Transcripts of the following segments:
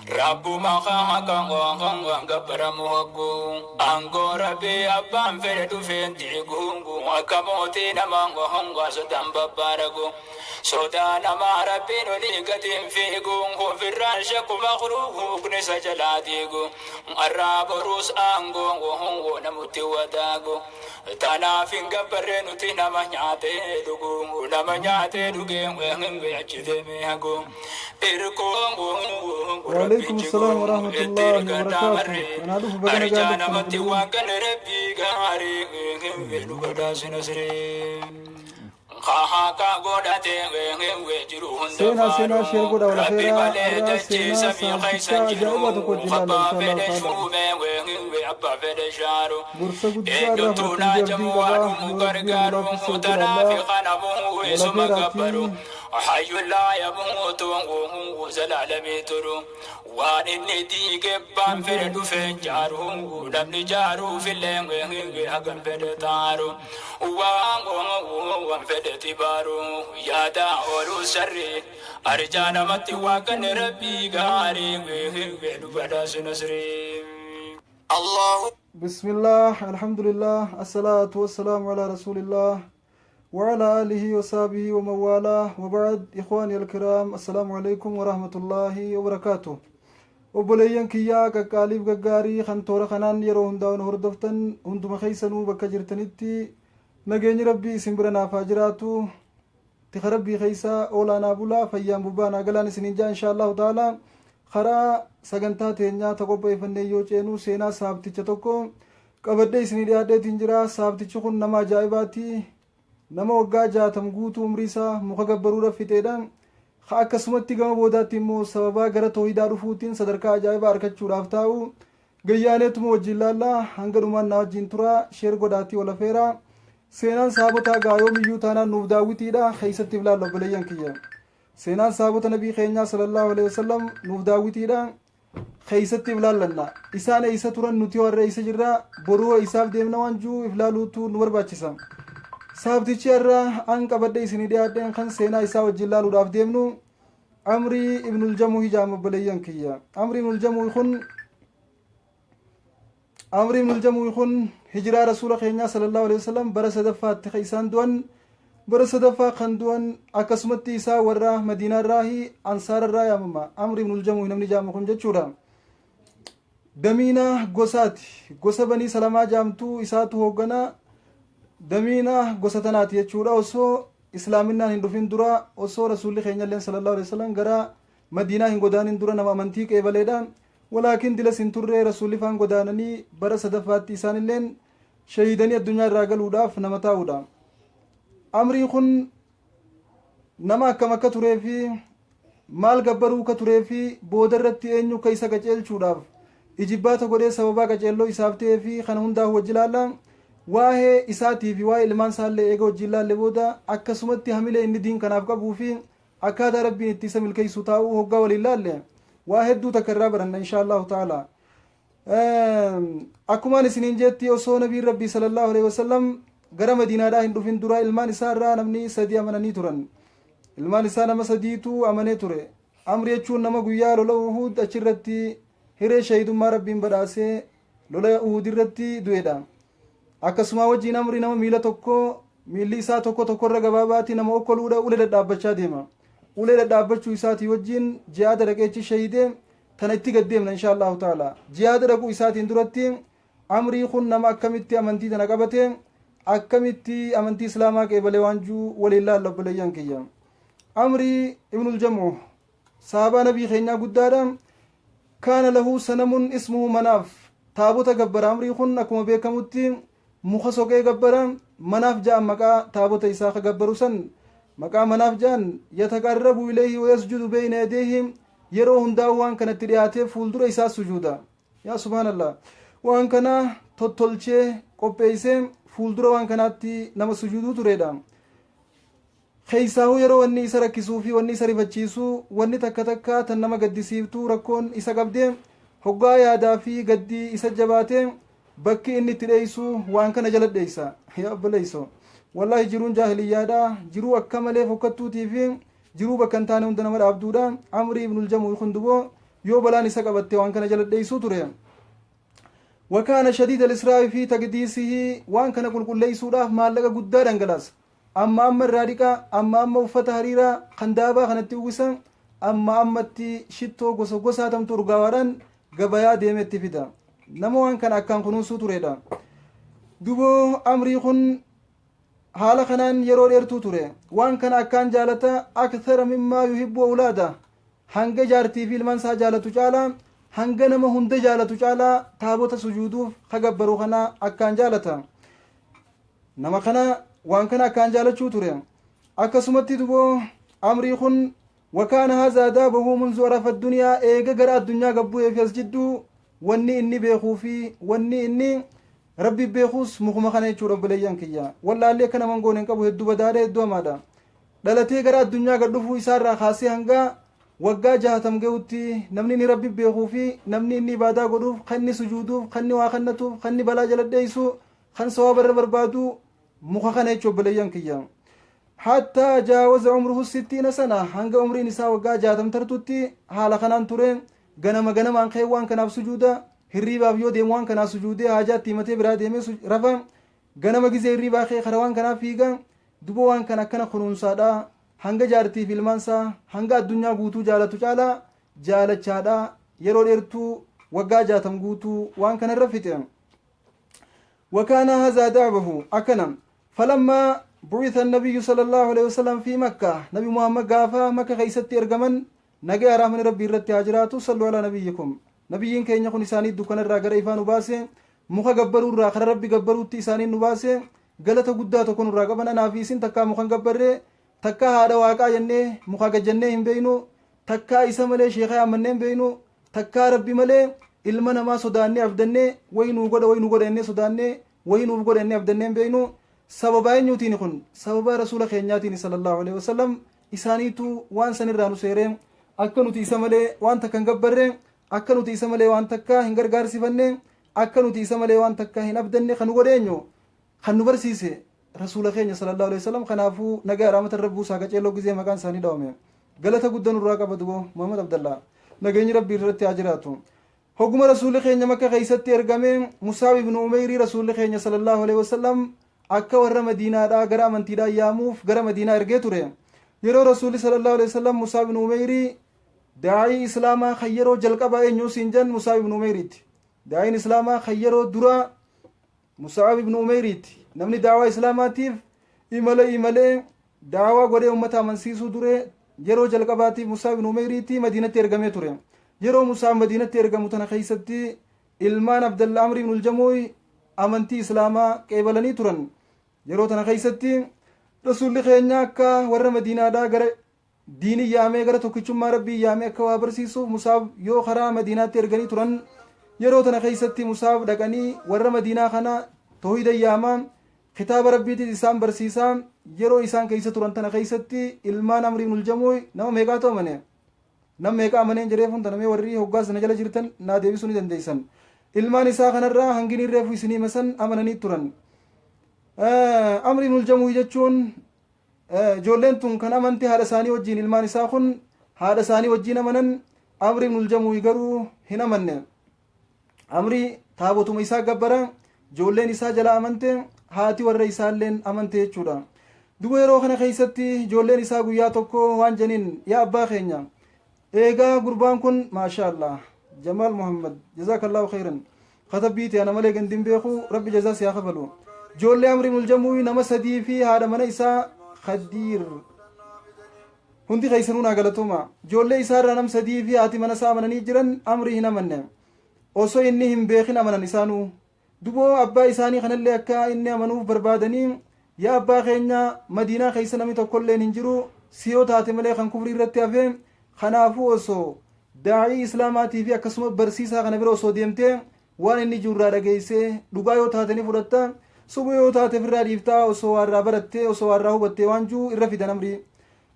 Rabbu makaka ngwanga gabaramuhagu angora be abam fere du fendi gungu akamote na mango hongwa sodamba baragu sodana mara pino ligatim fi gungu firasha kumakhruhu kunisa jaladigu araborus ango hongo namuti wadagu tana finga barenu tina manyate dugu namanyate duge ngwe achide mehagu وعليكم السلام ورحمة الله وبركاته. أنا أدوف بقنا سينا سينا شير قد ولا خيرا أرى سينا سامتكا جاوبة قد جلال إن شاء الله تعالى برسا قد جارة فرقم جردين قبا مربي الله في سيد الله ولا خيراتي حي لا يموت وهو زلال ميترو وان الندي كبان فرد فنجارو لم نجارو في الليل هكذا فدتارو وان فدتبارو يا داور سري أرجانا متي وكن ربي غاري فدا سنسري الله بسم الله الحمد لله الصلاة والسلام على رسول الله وعلى آله وصحبه ومن والاه وبعد إخواني الكرام السلام عليكم ورحمة الله وبركاته وبليان كيا كقاليب غغاري خنتور خنان يرو هنداون هردفتن هندم خيسنو بك جرتنيتي نغني ربي سمبرنا فاجراتو تخربي خيسا اولانا بولا فيام بوبانا غلان سنجا ان شاء الله تعالى خرا سغنتا تينيا تقوبي فنيو چينو سينا صاحبتي چتوكو قبدي سني ديادي تنجرا صاحبتي چخون نما جايباتي nama waggaa 60 guutuu umrii isaa muka gabbaruudha fixeedhaan akkasumatti gama boodaatti immoo sababa gara toohidaa dhufuutiin sadarkaa ajaa'ibaa argachuudhaaf taa'u gayyaaneetuma wajjin laallaa hanga dhumaan na wajjin tura sheer godhaatii wal afeeraa seenaan sahabotaa gaayoomiyyuu taanaan nuuf daawwitiidha keessatti ilaalla obboleeyyan kiyya seenaan sahabota nabii keenyaa sallallahu alaihi wasallam nuuf daawwitiidha keessatti ilaallanna isaan eessa turan nuti warra eessa jirra boruu isaaf deemna waan juu ilaaluutu nu barbaachisa saabtichi irra an qabadde isinii dhiyaadheen kan seenaa isaa wajjin laaluudhaaf deemnu amri ibnul jamuu hijaama obboleeyyan kiyya amri ibnul jamuu kun hijiraa rasuula keenyaa sallallahu alaihi wasallam bara sadaffaatti isaan du'an bara sadaffaa kan du'an akkasumatti isaa warra madiinaa irraahi ansaara irraa yaamama amri ibnul jamuu namni jaamu kun jechuudha damiina gosaati gosa banii salamaa jaamtuu isaatu hoogganaa damiina gosa tanaati jechuudha osoo islaaminaan hin dhufin dura osoo rasuulli keenya sallallahu alaihi wasallam gara madiinaa hin godaanin dura nama amantii qeebaleedha walaakin dilas hin turre rasuulli faan godaananii bara sadaffaatti isaan illeen shahiidanii addunyaa irraa galuudhaaf nama taa'uudha amriin kun nama akkam akka turee fi maal gabbaruu ka turee fi booda irratti eenyu ka isa qaceelchuudhaaf ijibbaata godhee sababaa qaceelloo isaaf ta'ee fi kana hundaa wajji laalla waa'ee isaatii fi waa'ee ilmaan isaallee eega wajjin laalle booda akkasumatti hamilee inni diin kanaaf qabuu fi akkaataa rabbiin itti isa milkeessu taa'uu hoggaa waliin laalle waa hedduu takka irraa baranna insha allahu ta'ala akkumaan isiniin jetti osoo nabiin rabbii sallallahu alaihi wasallam gara madiinaadhaa hin dhufin dura ilmaan isaa irraa namni sadii amananii turan ilmaan isaa nama sadiitu amanee ture amri jechuun nama guyyaa lola uhud achirratti hiree shahidummaa rabbiin badhaasee lola uhud irratti du'eedha akkasuma wajjiin amri nama miila tokko miilli isaa tokko irra gabaabaati nama okkoluudha ulee dadhaabbachaa deema ulee dadhaabbachuu isaatii wajjiin jihaada dhaqeechi shahidee tana itti gaddeemna insha allahu ta'ala jihaada dhaquu isaatiin duratti amrii kun nama akkamitti amantii tana qabate akkamitti amantii islaamaa qeebalee waanjuu waliin laalla obboleeyyan kiyya amrii ibnul jamuu sahabaa nabii keenyaa guddaadha kaana lahu sanamun ismuhu manaaf taabota gabbara amrii kun akkuma beekamutti muka soqee gabbara manaaf ja'an maqaa taabota isaa ka gabbaru san maqaa manaaf ja'an yataqarrabu ilayhi wayasjudu bayna yadayhi yeroo hundaa waan kanatti dhiyaatee fuuldura isaa sujuuda yaa subhaanallah waan kana tottolchee qopheessee fuuldura waan kanaatti nama sujuuduu tureedha keeysaahuu yeroo wanni isa rakkisuu fi wanni isa rifachiisuu wanni takka tan nama gaddisiiftuu rakkoon isa qabdee hoggaa yaadaa fi gaddii isa jabaatee bakki inni itti dheeysu waan kana jala dheeysa yaa obboleeyso wallahi jiruun jaahiliyyaadha jiruu akka malee fokkattuutii fi jiruu bakka hin taane hunda nama dhaabduudha amrii ibnul jamuu kun duboo yoo balaan isa qabatte waan kana jala dheeysuu ture وكان شديد الإسراف في تقديسه وان كان قل ليسودا ما لقى قدا دنگلاس أما الرادقة أما وفت هريرا خندابا خنتي وسا أما تي شتو غسو غسا تم ترغاوران غبايا ديمت فيدا نمو وان كان أكان خنوسو تريدا دوبو أمري خن حالا خنان يرو ديرتو تري وان كان أكان جالتا أكثر مما يحب أولاده هنگ جارتي في المنسا جالتو جالا hanga nama hunda jaalatu caalaa taabota sujuuduuf kagabbaru kana akkaan jaalata nama kana waan kana akkaan jaalachuu ture akkasumatti duboo amrii kun wakaana haazaa daabahu munzu arafa addunyaa eega gara addunyaa gabbu'eefi as jidduu wanni inni beekuu fi wanni inni rabbi beekuus mukuma kana jechuudha obboleeyyan kiyya wallaallee akka naman goone hin qabu hedduu badaadha hedduu hamaadha dhalatee gara addunyaa gad dhufuu isaarraa kaasee hanga waggaa 60 ga'utti namni inni rabbi beekuu fi namni inni ibaadaa godhuuf kanni sujuuduuf kanni waa kannatuuf kanni balaa jala dheeysu kan sawaaba irra barbaadu muka kana jechuun obboleeyyan kiyya hattaa jaawaza umruhu 60 sana hanga umriin isaa waggaa 60 tartutti haala kanaan ture ganamaan ka'ee waan kanaaf sujuuda hirriibaaf yoo deemu waan kanaaf sujuudee haajaatti himatee biraa deemee rafa ganama gizee hirriibaa ka'ee kara waan kanaaf fiiga duba waan kana akkana kunuunsaadha hanga jaartii filmaansaa hanga addunyaa guutuu jaalatu caalaa jaalachaadha yeroo dheertuu waggaa 60 guutuu waan kana irra fixe وكان هذا دعوه أكنا فلما بعث النبي صلى الله عليه وسلم في مكة نبي محمد قافا مكة خيست إرقمن نجي رحمن ربي رتي هاجراتو صلوا على نبيكم نبيين كين يكون إساني دكان الراجر إيفان وباسه مخا قبروا الراخر ربي قبروا تيساني نباسه قالت قداتو كون الراقبنا نافيسين تكا مخا قبره takka haadha waaqaa jennee muka gajjannee hin beeynu takka isa malee sheekaa amannee hin beeynu takka rabbi malee ilma namaa sodaannee abdannee waynuu godha ennee sodaannee waynuuf godha ennee abdannee hin beeynu sababa eenyuutiin kun sababa rasuula keenyaatiin sallallahu alaihi wasallam isaaniitu waan sanirraa nu seeree akka nuti isa malee waan takka hin gabbarre akka nuti isa malee waan takka hin gargaarsifanne akka nuti isa malee waan takka hin abdanne kan nu godheenyu kan nu barsiise rasuula keenya sallallahu alaihi wasallam kanaafu nagaa rahmata rabbii saaga ceeloo gizee maqaan isaanii dhaawame galata guddan irraa qaba dubo Muhammad Abdallah nageenyi rabbii irratti haa jiraatu hogguma rasuulli keenya makka keessatti ergame Musaab ibn Umayr rasuulli keenya sallallahu alaihi wasallam akka warra Madiinaadhaa gara amantiidhaa yaamuuf gara Madiinaa ergee ture yeroo rasuulli sallallahu alaihi wasallam Musaab ibn Umayr daa'ii islaamaa khayyaroo jalqaba eenyu siinjan Musaab ibn Umayritti daa'iin islaamaa khayyaroo dura Musaab ibn Umayritti namni daawaa islaamaatiif imalee daawaa godhee ummata amansiisuu dure yeroo jalqabaatiif Musaab ibn Umayritti Madiinatti ergamee ture yeroo Musaab Madiinatti ergamu tana keessatti ilmaan Abdallah Amr ibn al-Jamuuy amantii islaamaa qeebalanii turan yeroo tana keessatti rasuulli keenya akka warra Madiinaadhaa gara diinii yaamee gara tokkichummaa rabbii yaamee akka waa barsiisuuf Musaab yoo karaa Madiinaatti erganii turan yeroo tana keessatti Musaab dhaqanii warra Madiinaa kana tawhiida yaamaa kitaaba rabbiitiin isaan barsiisaa yeroo isaan keessa turan tana keessatti ilmaan Amr ibn al-Jamuuy nama meeqaatu amane nama meeqa amaneen jedhee fun tanamee warri hoggaas na jala jirtan naa deebisuu ni dandeessan ilmaan isaa kanarraa hangini reefu isinii masan amananii turan Amr ibn al-Jamuuy jechuun ijoolleen tun kan amantii haadha isaanii wajjiin ilmaan isaa kun haadha isaanii wajjiin amanan Amr ibn al-Jamuuy garuu hin amanne Amri taabotuma isaa gabbara ijoolleen isaa jala amante haati warra isaalleen amante jechuudha duba yeroo kana keessatti ijoolleen isaa guyyaa tokko waan janiin yaa abbaa keenya eegaa gurbaan kun maashaallah Jamaal Muhammad jazakallahu khairan katabbiiti ana malee gandin beeku rabbi jazaa siyaa kafalu ijoollee Amr ibn al-Jamuuy nama sadii fi haadha mana isaa Khadiir hundi keessanuu naa galatuma ijoollee isaarraa nam sadii fi haati mana isaa amananii jiran Amri hin amanne osoo inni hin beekin amanan isaanuu duboo abbaa isaanii kanallee akka inni amanuuf barbaadanii yaa abbaa keenya Madiinaa keessa namni tokkolleen hin jiru siyoo taate malee kan kufrii irratti hafe kanaafuu osoo daa'ii islaamaatii fi akkasuma barsiisaa kana bira osoo deemtee waan inni jirurraa dhageessee dhugaa yoo taate ni fudhatta subu yoo taate firraa dhiiftaa osoo waarraa barattee osoo waarraa hubattee waan juu irra fidan Amri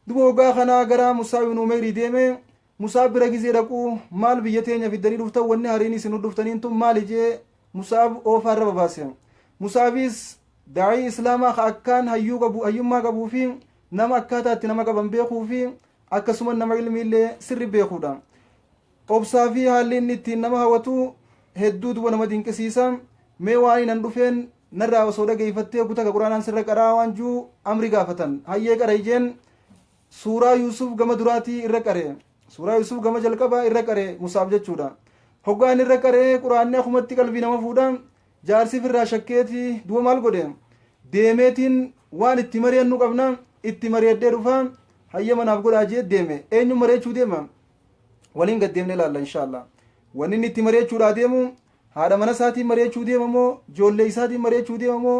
duboo hoggaa kanaa gara Musaab ibn Umayr deeme Musaab bira gizee dhaquu maal biyya teenya fiddanii dhuftan wanni hariin isin dhuftaniin tun maali jee Musaab oofaarra babaase Musaabis daa'ii islaamaa ka akkaan hayyummaa qabuu fi nama akkaataa itti nama qaban beekuu fi akkasuma nama ilmiillee sirri beekuudha. obsaa fi haalli inni ittiin nama hawwatu hedduu duba nama dinqisiisa. mee waan nan dhufeen narraa osoo dhageeffattee kutaka quraanaan sirra qaraa waan juu amri gaafatan. hayyee qara ijeen suuraa yuusuf gama duraatii irra qare, suuraa yuusuf gama jalqabaa irra qare musaaf jechuudha. hoggaan irra qaree quraanni akumatti qalbii nama fuudha. jaarsif irraa shakkeeti duba maal godhe deemeetiin waan itti mari'annu qabna itti mari'adhee dhufa hayya manaaf godhaa jee deeme. eenyu mari'achuu deema? waliin gad deemne ilaalla inshaallah. wanni inni itti mari'achuudhaa deemu haadha mana isaatiin mari'achuu deema moo ijoollee isaatiin mari'achuu deema moo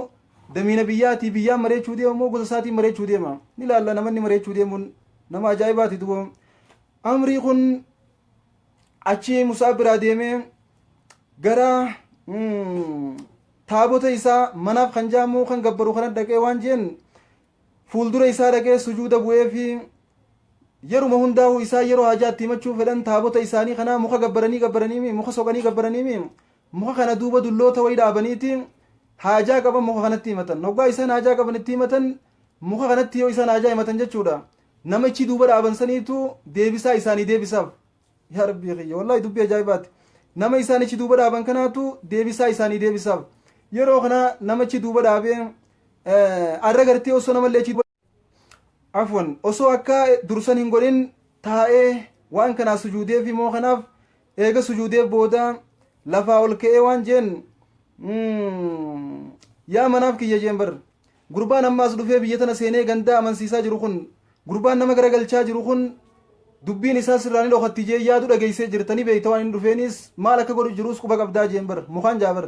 damiina biyyaatii biyyaan mari'achuu deema moo gosa isaatiin mari'achuu deema? ni ilaalla namanni mari'achuu deemuun nama ajaa'ibaati. duba amrii kun achi musaa biraa deemee gara taabota isaa manaaf kan jaamu kan gabbaru kana dhaqee waan jeen fuuldura isaa dhaqee sujuuda bu'ee fi yeruma hundaa'u isaa yeroo haajaatti himachuu fedhan taabota isaanii kana muka gabbaranii muka soqanii gabbaranii muka kana duuba dulloota wayii dhaabaniiti haajaa qaban muka kanatti himatan. hoggaa isaan haajaa qaban itti himatan muka kanatti yoo isaan haajaa himatan jechuudha namichi duuba dhaaban saniitu deebisaa isaanii deebisaaf. yaa rabbii kiyya wallahi dubbii ajaa'ibaati. nama isaanichi duuba dhaaban kanaatu deebisaa isaanii deebisaaf. yeroo kana namichi duuba dhaabee arra gartee osoo namallee achi afwan osoo akka dursan hin godhin taa'ee waan kanaa sujuudeef immoo kanaaf eega sujuudeef booda lafaa ol ka'ee waan jeen yaa manaaf kiyya jeen bar gurbaan ammaas dhufee biyya tana seenee gandaa amansiisaa jiru kun gurbaan nama garagalchaa jiru kun dubbiin isaa sirraanii dhokatti jee yaadu dhageessee jirtanii beekta waan hin dhufeenis maal akka godhu jiruus quba qabdaa jeen bar mukaan jaabar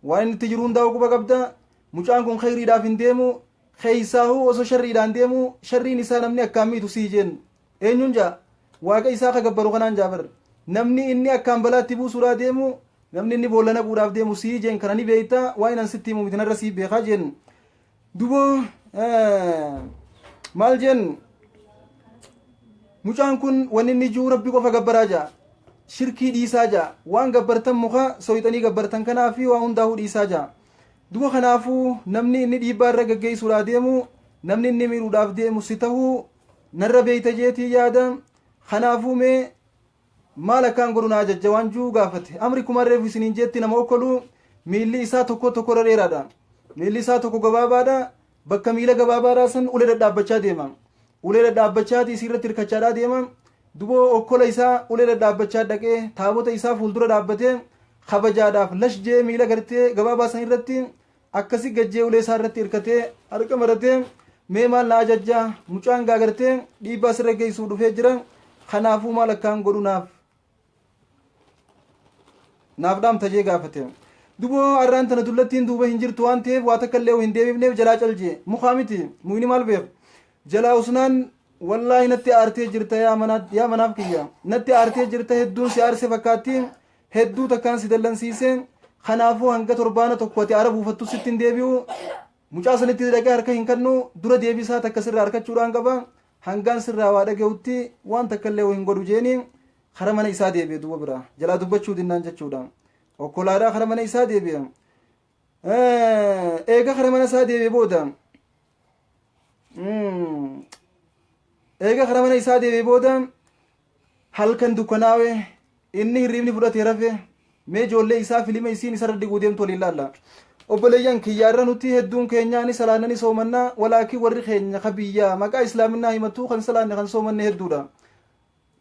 waan inni itti jiru hundaa'u quba qabda. mucaan kun khayriidhaaf hin deemu keeysaahu osoo sharriidhaan deemu sharriin isaa namni akkaan miitu sii jeen eenyuun jaa waaqa isaa ka gabbaru kanaan jaabar namni inni akkaan balaatti buusuudhaa deemu namni inni boolla naquudhaaf deemu sii jeen kana ni beeyta waa inan sitti himu mitinarra sii beekaa jeen. duboo maal jeen mucaan kun wanni inni juu rabbi qofa gabbaraa jaa shirkii dhiisaa jaa waan gabbartan muka soyxanii gabbartan kanaafi waa hundaa'uu dhiisaa jaa. duba kanaafuu namni inni dhiibbaa irra gaggeessuudhaaf deemu namni inni miidhuudhaaf deemu si tahuu narra beeyta jeetii yaada. kanaafuu mee maal akkaan godhu naa jajja waan juu gaafate. amri kumarreef isiniin jeetti nama okkolu miilli isaa tokko tokkorra dheeraadha, miilli isaa tokko gabaabaadha. bakka miila gabaabaadhaa san ulee dhadhaabbachaa deema, ulee dhadhaabbachaati isirratti hirkachaadhaa deema. duboo okkola isaa ulee dhadhaabbachaa dhaqee taabota isaa fuuldura dhaabbatee kabajaadhaaf lash jee miila gartee gabaabaa san irratti akkasi gajjee ulee isaa irratti hirkatee harka maratee mee maal na ajajjaa mucaan gaagartee dhiibbaa sirra geessuu dhufee jira kanaafuu maal akkaan godhu naaf dhaamta jee gaafate. duboo arraan tana dullattiin duuba hin jirtu waan ta'eef waa takka illee hin deebifneef jalaa calje mukaa miti muyni maal beek jalaa usnaan wallaahi natti aartee jirta yaa manaaf kiyya natti aartee jirta hedduun si aarse fakkaatti hedduu takkaan si dallansiise. kanaafuu hanga torbaana tokko ati aara buufattu sitti hin deebi'u mucaa sanitti dhaqee harka hin kennu dura deebisaa takka sirraa harkachuudhaan qaba hangaan sirraa waa dhaga'utti waan takka illee hin godhu jeeni kara mana isaa deebi'e duuba bira jalaa dubbachuu dinnaan jechuudha. okkolaadhaa kara mana isaa deebi'e. eega kara mana isaa deebi'e booda halkan dukkanaawe inni hirriibni fudhatee rafe mee ijoollee isaa filima isiin isarra diguu deemtu waliin laalla. obboleeyyan kiyyaarra nuti hedduun keenyaani salaanani soomannaa walaakiin warri keenya ka biyyaa maqaa islaaminaa himattuu kan salaanne kan soomanne hedduudha.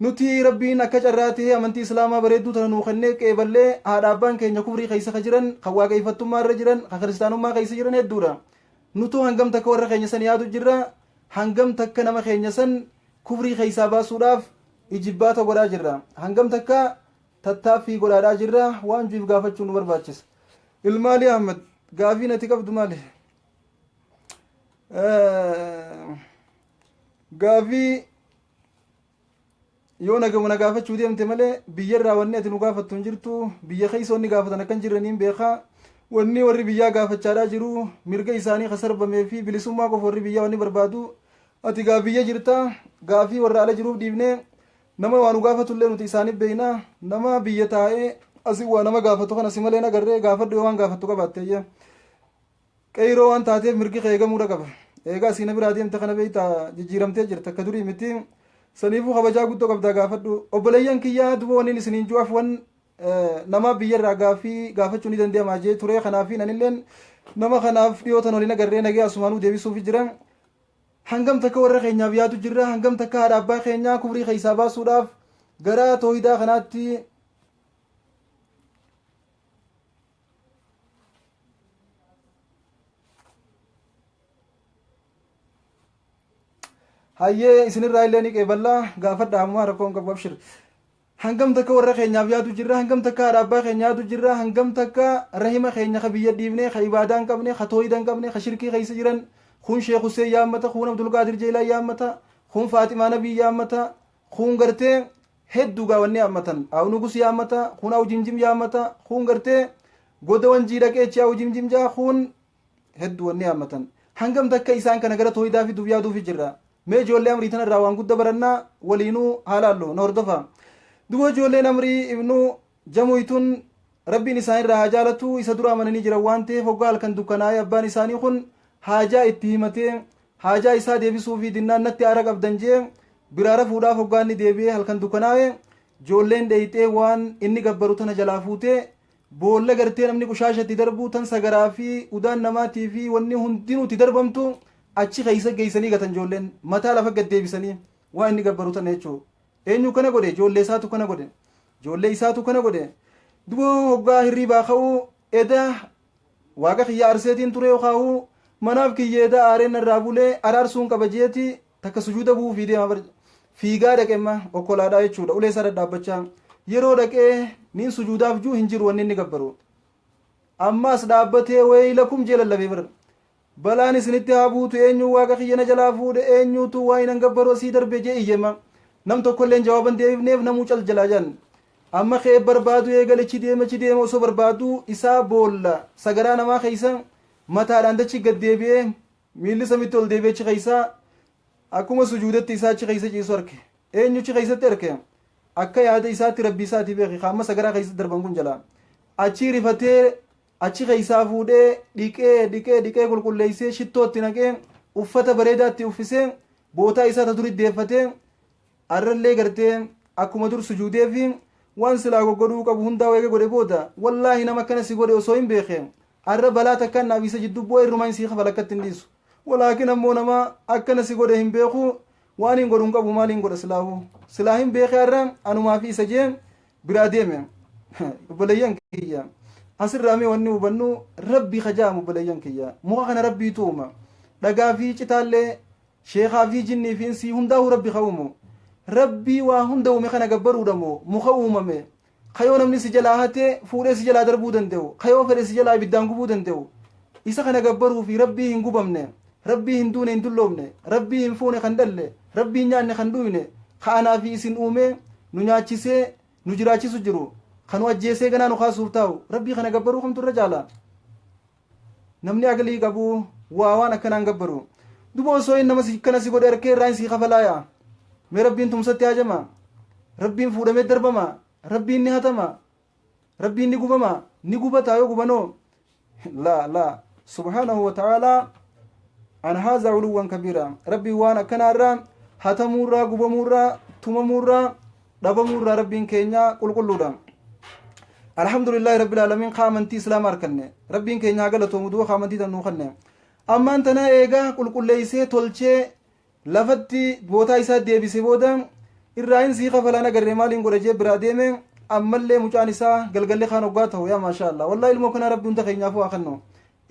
nuti rabbiin akka carraa ta'ee amantii islaamaa bareedduu tana nuu kennee qeeballee haadha abbaan keenya kufrii keessa ka jiran kan waaqeffattummaa irra jiran kan kiristaanummaa keessa jiran hedduudha. nutu hangam takka warra keenya san yaadu jirra hangam takka nama keenya san kufrii keessaa baasuudhaaf ijibbaata godhaa jirra hangam takka tattaaffii godhaadhaa jirra waan juuf gaafachuu nu barbaachisa. ilmaali ahmad gaafii nati qabdu maali? gaafii yoo nagamuna gaafachuu deemte malee biyyarraa wanni ati nu gaafattu hin jirtu. biyya keessa wanni gaafatan akkan jiraniin beekaa wanni warri biyyaa gaafachaadhaa jiru mirga isaanii kasarbamee fi bilisummaa qofa warri biyyaa wanni barbaadu. ati biyya jirta gaafii warra ala jiruuf dhiibnee nama waa nu gaafatullee nuti isaaniif beeyna nama biyya taa'ee asii waa nama gaafatu kan asii malee nagarree gaafadhu yoo waan gaafattu qabaatteeyya. qeyroo waan taateef mirgi eegamuudha qaba eegaa siina biraa deemte kana beeyta jijjiiramtee jirta akka durii miti saniifuu kabajaa guddoo qabdaa gaafadhu obboleeyyan kiyyaa duba waniin isiniin ju'aaf wan nama biyyarraa gaafachuu ni danda'ama jee ture kanaafi nanilleen nama kanaaf dhiyootan waliin agarree nagee asumaanuu deebisuuf jira hangam takka warra keenyaaf yaadu jirra hangam takka haadha abbaa keenyaa kufrii keessaa baasuudhaaf gara toohidaa kanaatti hayyee isinirraa illee ni qeeballaa gaafadha ammaa rakkoon qabu abshir hangam takka warra keenyaaf yaadu jirra hangam takka haadha abbaa keenya yaadu jirra hangam takka rahima keenya ka biyya dhiibne ka ibaadaa hin qabne ka toohida hin qabne ka shirkii keessa jiran kun sheekh Hussein yaammata kun Abdulqaadir Jeelaa yaammata kun Faatimaa Nabii yaammata kun gartee hedduu gaawwanni yaammatan awu nugus yaammata kun awu jimjim yaammata kun gartee goda wanjii dhaqeechi awu jimjim jaa kun hedduu wanni yaammatan hangam takka isaan kana gara toohidaa fiduuf yaaduufi jirra mee ijoollee amrii tanarraa waan guddaa barannaa waliinuu haalaallo na hordofa duba ijoolleen amrii ibnu jamuytun rabbiin isaanirraa haa jaalatu isa dura amananii jiran waan ta'eef hoggaa halkan dukkanaa'ee abbaan isaanii kun haajaa itti himatee haajaa isaa deebisuufi dinnaan natti aara qabdan jee biraara fuudhaaf hoggaa inni deebi'ee halkan dukkanaa'ee ijoolleen dheeyxee waan inni gabbaru tana jalaa fuutee boolla gartee namni qushaashatti darbuu tan sagaraa fi udaan namaatii fi wanni hundinuu itti darbamtu achi keessa geessanii gatan ijoolleen mataa lafa gad deebisanii waan inni gabbaru tana jechuudha eenyu kana godhe ijoollee isaatu kana godhe ijoollee isaatu kana godhe duba hoggaa hirriibaa ka'uu eda waaqa kiyya arseetiin ture yookaa'uu manaaf kiyyeeda aareen irraa bulee araarsuun qaba jeeti takka sujuuda bu'uu fi deema fiigaa dhaqeemma okkolaadhaa jechuudha ulee isaa dhadhaabbachaa yeroo dhaqee niin sujuudaaf juu hin jiru wanni inni gabbaru ammaas dhaabbatee waylakum jee lallabee bira balaan isinitti haa buutu eenyu waaqa kiyyana jalaa fuudhe eenyuutu waa hin gabbaru asii darbe jee iyyema nam tokkolleen jawaaban deebifneef namuu cal jalaa jan amma kee barbaadu eegalichi deema osoo barbaadu isaa boolla sagaraa namaa keeysa mataadhaan dachi gad deebi'ee miilli samitti ol deebi'echi keeysaa akkuma sujuudatti isaa achi keeysa ciisu arke eenyuchi keeysatti arke akka yaada isaatti rabbii isaati beeki kaamma sagaraa keeysatti darban kun jalaa achi rifatee achi keeysaa fuudhee dhiqee qulqulleeysee shittootti naqee uffata bareedaatti uffisee bootaa isaa ta durit deeffatee arrallee gartee akkuma dur sujuudeefi waan silaa goggodhuu qabu hundaa weega godhe booda wallaahi nama akkana si godhe osoo hin beeke arra balaa takkaan naaf isa jidduu bu'ee irrumaan sii kafal akkatti hin dhiisu walaakin ammoo nama akkana si godhe hin beeku waan hin godhu hin qabu maal hin godha silaa hin beeke arra anumaa fi isa jee biraa deeme obboleeyyan kiyya asirraa mee wanni hubannu rabbii kajaamu obboleeyyan kiyya muka kana rabbiitu uuma dhagaa fi citaallee sheekaa fi jinnii fi insii hundaa'u rabbi ka uumu rabbii waa hunda uume kana gabbaruudhamoo muka uumame kayoo namni si jalaa hatee fuudhee si jalaa darbuu danda'u kayoo fedhe si jalaa ibiddaan gubuu danda'u isa kana gabbaruu fi rabbii hin gubamne rabbii hin duune hin dulloomne rabbii hin fuune kan dhalle rabbii hin nyaanne kan dhuyne ka anaa fi isin uume nu nyaachisee nu jiraachisu jiru kanu ajjeesee ganaa nu kaasuuf taa'u rabbii kana gabbaruu kamtu irra jaala namni agalii qabu waa waan akkanaan gabbaru duba osoo hin nama kana si godhe arkee irraa sii kafalaaya mee rabbiin tumsatti hajama rabbiin fuudhamee darbama rabbiin ni hatama rabbiin ni gubama ni gubata yoo gubanoo la subhanahu wa ta'ala an haza uluwan kabira rabbii waan akkanaarraa hatamuurraa gubamuurraa tumamuurraa dhabamuurraa rabbiin keenya qulqulluudha alhamdulillahi rabbil alamin qaamantii islaama arkanne rabbiin keenya haa galatoomu du'a qaamantii tan nuu kanne ammaan tana eegaa qulqulleeysee tolchee lafatti bootaa isaa deebise booda irraayin sii kafalaan agarree maaliin godha jee biraa deeme ammallee mucaan isaa galgallee kaan hoggaa ta'u yaa maasha Allah wallahi ilmoo kana rabbi hunda keenyaaf waa kanno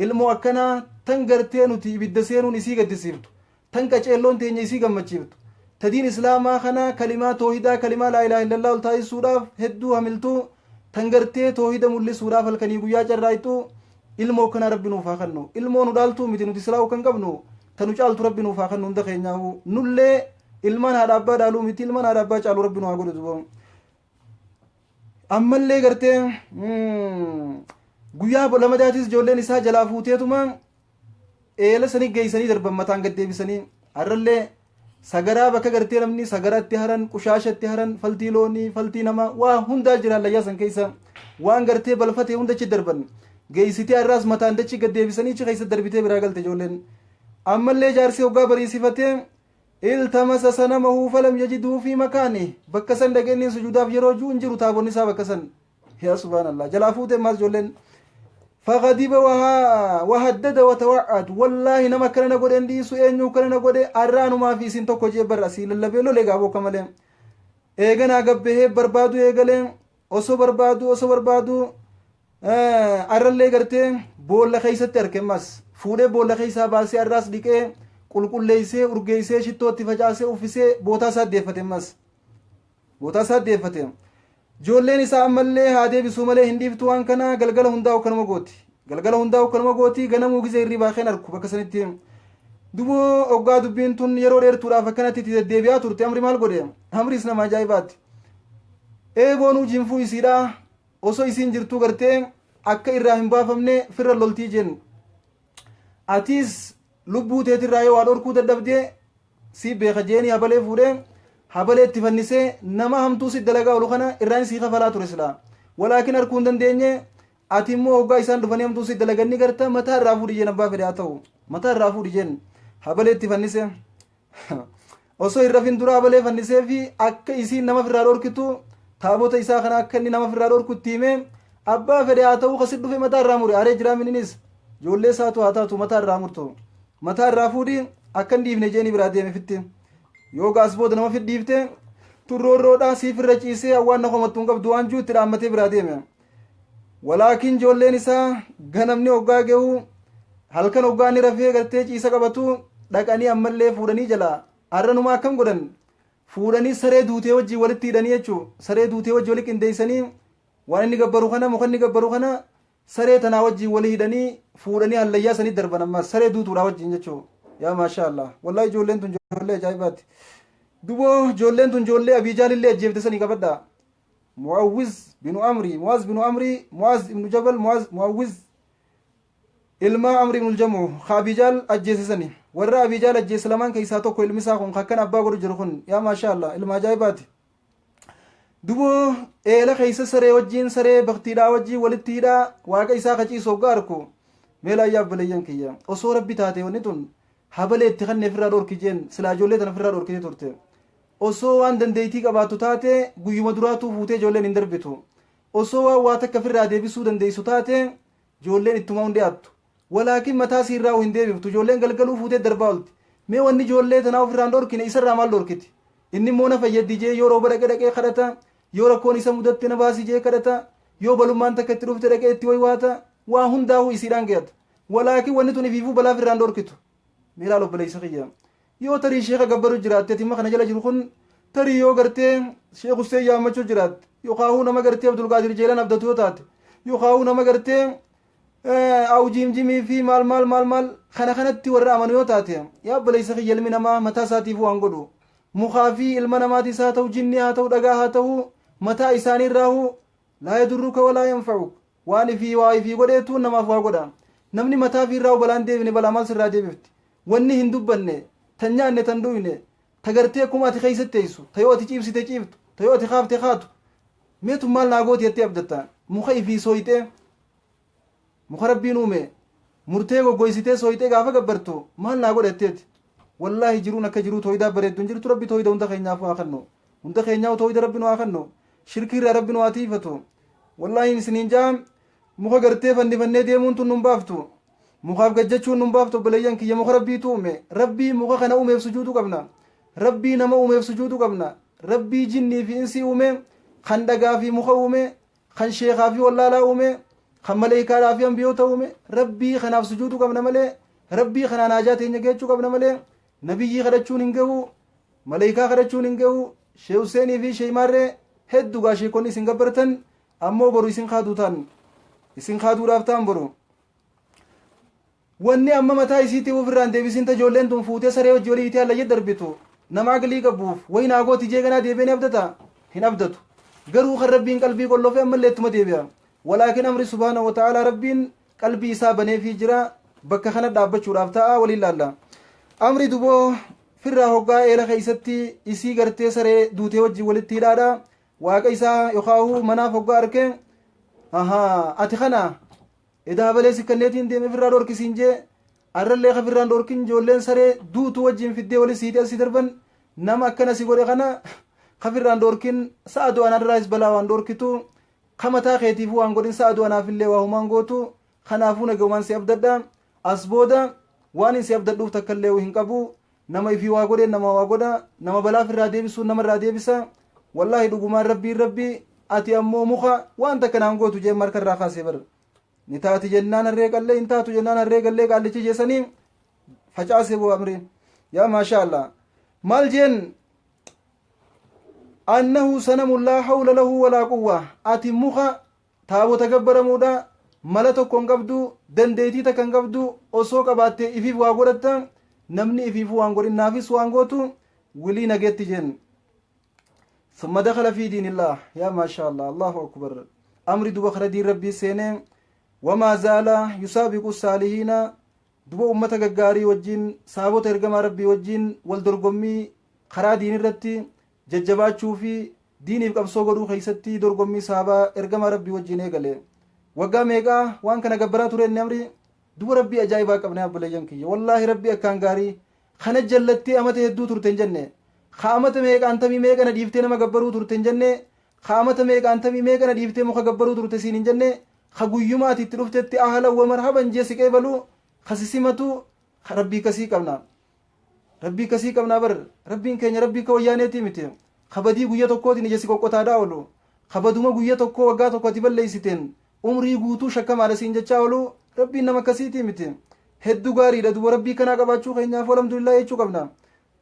ilmoo akkana tan gartee nuti ibidda seenuun isii gaddisiiftu tan qaceelloon teenya isii gammachiiftu tadiin islaamaa kana kalimaa toohidaa kalimaa laa ilaaha illallah ol taasisuudhaaf hedduu hamiltuu tan gartee toohida mul'isuudhaaf halkanii guyyaa carraaytu ilmoo kana rabbi nuuf haa kannu ilmoo nu dhaaltuu miti nuti silaa kan qabnu tanu caaltu rabbi nuuf haa kannu hunda keenyaahu nullee ilmaan haadha abbaa dhaaluu miti ilmaan haadha abbaa caaluu rabbi nu haa godhu duba ammallee gartee guyyaa lamadaatis ijoolleen isaa jalaa fuuteetuma eela sanii geeysanii darban mataan gad deebisanii harrallee sagaraa bakka gartee namni sagaraatti haran qushaashatti haran faltii loonii faltii namaa waa hundaa jiraan layyaa san keessa waan gartee balfatee hundachi darban geeysitee arraas mataan dachi gaddeebisanii achi keessa darbitee biraa galte ijoolleen ammallee jaarsi hoggaa bariisifatee iltamasa sanamahu falam yajiduu fi makaani bakka san dhageenni sujuudaaf yeroo juu hin jiru taabonni isaa bakka san yaa subhaanallah jalaa fuute maas ijoolleen فغضب وهدد وتوعد والله نما كان نقول عندي سؤال كان نقول أرانو ما في سين توكو جيب براسيل الله بيلو لقابو كمالين إيغن أقبه بربادو إيغلين أسو بربادو أرل لقرتين بول لخيسة تركمس فوده بول لخيسة باسي الراس ديكي قل ليسي ارغيسي شتو تفجاسي وفيسي بوتا ساد ديفتين جولين إسا أمالي هادي بسومالي هندي فتوان كنا غلغل هنداو كنما غوتي غنمو غزي الرباخين أركو بكسانتين دوبو أوغا دبين يرو دير تورا فكانتي تدبيا تورتي أمري مال غودي أمري سنا ما جايبات بونو جنفو إسيرا osoo isin jirtu gartee akka irraa hin baafamne firra loltii jennu atis lubbuu teetirraa yoo waa dhorkuu dadhabdee si beeka jeeni habalee fuudhee habalee itti fannisee nama hamtuu si dalagaa olu kana irraan sii kafalaa ture silaa walaakin harkuu hin dandeenye ati immoo hoggaa isaan dhufanii hamtuu si dalaganni garta mataa irraa fuudhi jeen abbaa fedhe haa ta'u mataa irraa fuudhi jeen habalee itti fannise osoo irra fin dura habalee fannisee fi akka isiin nama firraa dhorkitu taabota isaa kana akka inni nama firraa dhorkutti himee abbaa fedhe haa ta'u kasit dhufe mataa irraa mure aree jiraa mininis ijoollee isaatu haa taatu mataa irraa murtu mataa irraa fuudhi akka hin dhiifne jeeni biraa deeme fitti yoo gaas booda nama fidhiifte turroorroodhaa siif irra ciisee hawwaan na komattuun qabdu waan juu itti dhaammatee biraa deeme walaakin ijoolleen isaa ganamni hoggaa ga'u halkan hoggaa inni rafee gartee ciisa qabatu dhaqanii ammallee fuudhanii jala arranumaa akkam godhan fuudhanii saree duutee wajjii walitti hidhanii jechuu saree duutee wajjii walitti qindeessanii waan inni gabbaru kana muka inni gabbaru kana saree tanaa wajjii walii hidhanii fuudhanii hallayyaa sanii darban ammas saree duutuudhaa wajjiin jechuu yaa maashaa Allah wallahi ijoolleen tun ijoollee ajaa'ibaati duboo ijoolleen tun ijoollee abiijaalillee ajjeefte sanii qabadha mu'awwiz binu amri mu'az ibnu jabal mu'awwiz ilma amri ibnu jamu abiijaal ajjeese sanii warra abiijaal ajjeese lamaan keessaa tokko ilmi isaa kun akkan abbaa godhu jiru kun yaa maashaa Allah ilma ajaa'ibaati duboo eela keessa saree wajjiin saree baktiidhaa wajjii walitti hidhaa waaqa isaa kaciisu hoggaa arku meela ayyaaf balayyan kiyya osoo rabbi taate wanni tun habalee itti kannee firraa dhorki jeen silaa ijoollee tana firraa dhorkitee turte osoo waan dandeeytii qabaatu taate guyyuma duraatuu fuutee ijoolleen hin darbitu osoo waan waa takka firraa deebisuu dandeeysu taate ijoolleen ittuma hundeeyattu walaakin mataa siirraa hin deebiftu ijoolleen galgaluu fuutee darbaa olti mee wanni ijoollee tanaa ofirraan dhorkine isarraa maal dhorkiti inni immoo na fayyaddi jee yoo rooba dhaqee kadhata yoo rakkoon isa mudatte na baasi jee kadhata yoo balummaan takka itti dhufte dhaqee itti waywaata waa hundaa'uu isiidhaan ge'ata walaakin wanni tun ifiifuu balaa firraan dhorkitu miiraal obboleessa kiyya yoo tarii sheeka gabbaru jiraatte timma kana jala jiru kun tarii yoo gartee sheek Hussein yaammachuu jiraatte yookaahuu nama gartee Abdulqaadir Jeelaan abdatu yoo taate yookaahuu nama gartee awjiimjimii fi maal kana kanatti warra amanu yoo taate yaa obboleessa kiyya ilmi namaa mataa isaatiif waan godhu mukaa fi ilma namaatis haa ta'u jinni haa ta'u dhagaa haa ta'u mataa isaanii irraahu laa yadurruka walaa yanfa'u waan ifii godheetu namaaf waa godha namni mataa fi irraahu balaan deebine balaa maal sirraa deebifti wanni hin dubbanne tan nyaanne tan dhuyne ta gartee akkuma ati keeysatti teessu ta yoo ati ciibsite ciibtu ta yoo ati kaafte kaatu meetu maal naa gooti jettee abdatta muka ifii sooyxee muka rabbiin uume murtee goggoysitee sooyxee gaafa gabbartu maal naa godhatteeti wallahi jiruun akka jiruu tooyidaa bareeddu hin jirtu rabbi tooyida hunda keenyaaf waa kannu hunda keenyaa tooyida rabbi nu waa kannu shirkiirraa rabbi nu waa tiifatu wallahi isiniin jaa muka gartee fannifannee deemuun tun nun baaftu mukaaf gajjachuun nun baaftu obboleeyyan kiyya muka rabbiitu uume rabbii muka kana uumeef sujuudu qabna rabbii nama uumeef sujuudu qabna rabbii jinnii fi insii uume kan dhagaa fi muka uume kan sheekaa fi wallaalaa uume kan maleeykaadhaa fi ambiyoota uume rabbii kanaaf sujuudu qabna malee rabbii kanaan haajaa teenya geechuu qabna malee nabiyyii kadhachuun hin ga'u maleeykaa kadhachuun hin ga'u shee Huseenii fi shee Maarree hedduugaa sheekonni isin gabbartan ammoo boru isin kaaduudhaaf ta'an boru wanni amma mataa isiitii ofirraan deebisinta ijoolleen tun fuutee saree wajji walii itee hallayye darbitu nama aglii qabuuf wayi naagooti jeeganaa deebiin abdata hin abdatu garuu kan rabbiin qalbii qollofe ammallee ittuma deebi'a walaakin amri subhaanahu wa ta'aalaa rabbiin qalbii isaa baneefii jira bakka kana dhaabbachuudhaaf ta'a waliin laalla amri duboo firraa hoggaa eela keeysatti isii gartee saree duutee wajji walitti hidhaadha waaqa isaa yookaahuu manaaf hoggaa arke ati kana edaa balee sikkanneetiin deeme firraa dhorkisiin jee arrallee ka firraan dhorkin ijoolleen saree duutu wajjin fiddee wali siidee asii darban nama akkana si godhe kana ka firraan dhorkin sa'a du'aanarraas balaa waan dhorkitu ka mataa keetiif waan godhin sa'a du'aanaafillee waa humaan gootu kanaafuu nagaumaan si abdadha as booda waan hin si abdadhuuf takkallee hin qabu nama ifii waa godhe nama waa godha nama balaa firraa deebisuun namarraa deebisa wallaahi dhugumaan rabbii ati ammoo muka waan takka naan gootu jee markarraa kaasee bar ni taati jennaan harree qallee hin taatu jennaan harree qallee qaallichi jeessanii facaasee boo amri yaa maasha Allah maal jeen annahu sanamun laa hawla lahu walaa quwwa ati muka taabota gabbaramuudha mala tokko hin qabdu dandeetii takka hin qabdu osoo qabaattee ifiif waa godhatta namni ifiif waan godhin naafis waan gootu wilii nageetti jeen ثم دخل في دين الله يا ما شاء الله الله أكبر أمر دوبخر دين ربي سينه وما زال يسابق الصالحين دوب أمة غاري وجين صحابة ارغم ربي وجين والدرغمي خرا دين الرتي ججبات شوفي دين بقبصو غدو خيستي درغمي صحابة ارغم ربي وجين ايغله وقا ميقا وان كان غبرا تورين نمري دوب ربي أجايبا قبنا بليانكي والله ربي أكان غاري خنج جلتي أمته هدو ترتين جنة خامته meeqa antamii meeqa na dhiiftee nama gabbaruu turte hin jenne خامته meeqa antamii meeqa na dhiiftee muka gabbaruu turte siin hin jenne ka guyyumaati itti dhuftetti ahlan wa marhaban jee si qeebalu khasisimatu rabbii kasii qabna bar rabbiin keenya rabbii ka wayyaaneeti miti kabadii guyya tokkootiin ija si qoqqotaadhaa oolu kabaduma guyya tokkoo waggaa tokko ati balleeysiteen umrii guutuu shakkamaadha siin jechaa oolu rabbiin nama akkasiitii miti hedduu gaariidha duba rabbii kanaa qabaachuu keenyaaf alhamdulillah jechuu qabna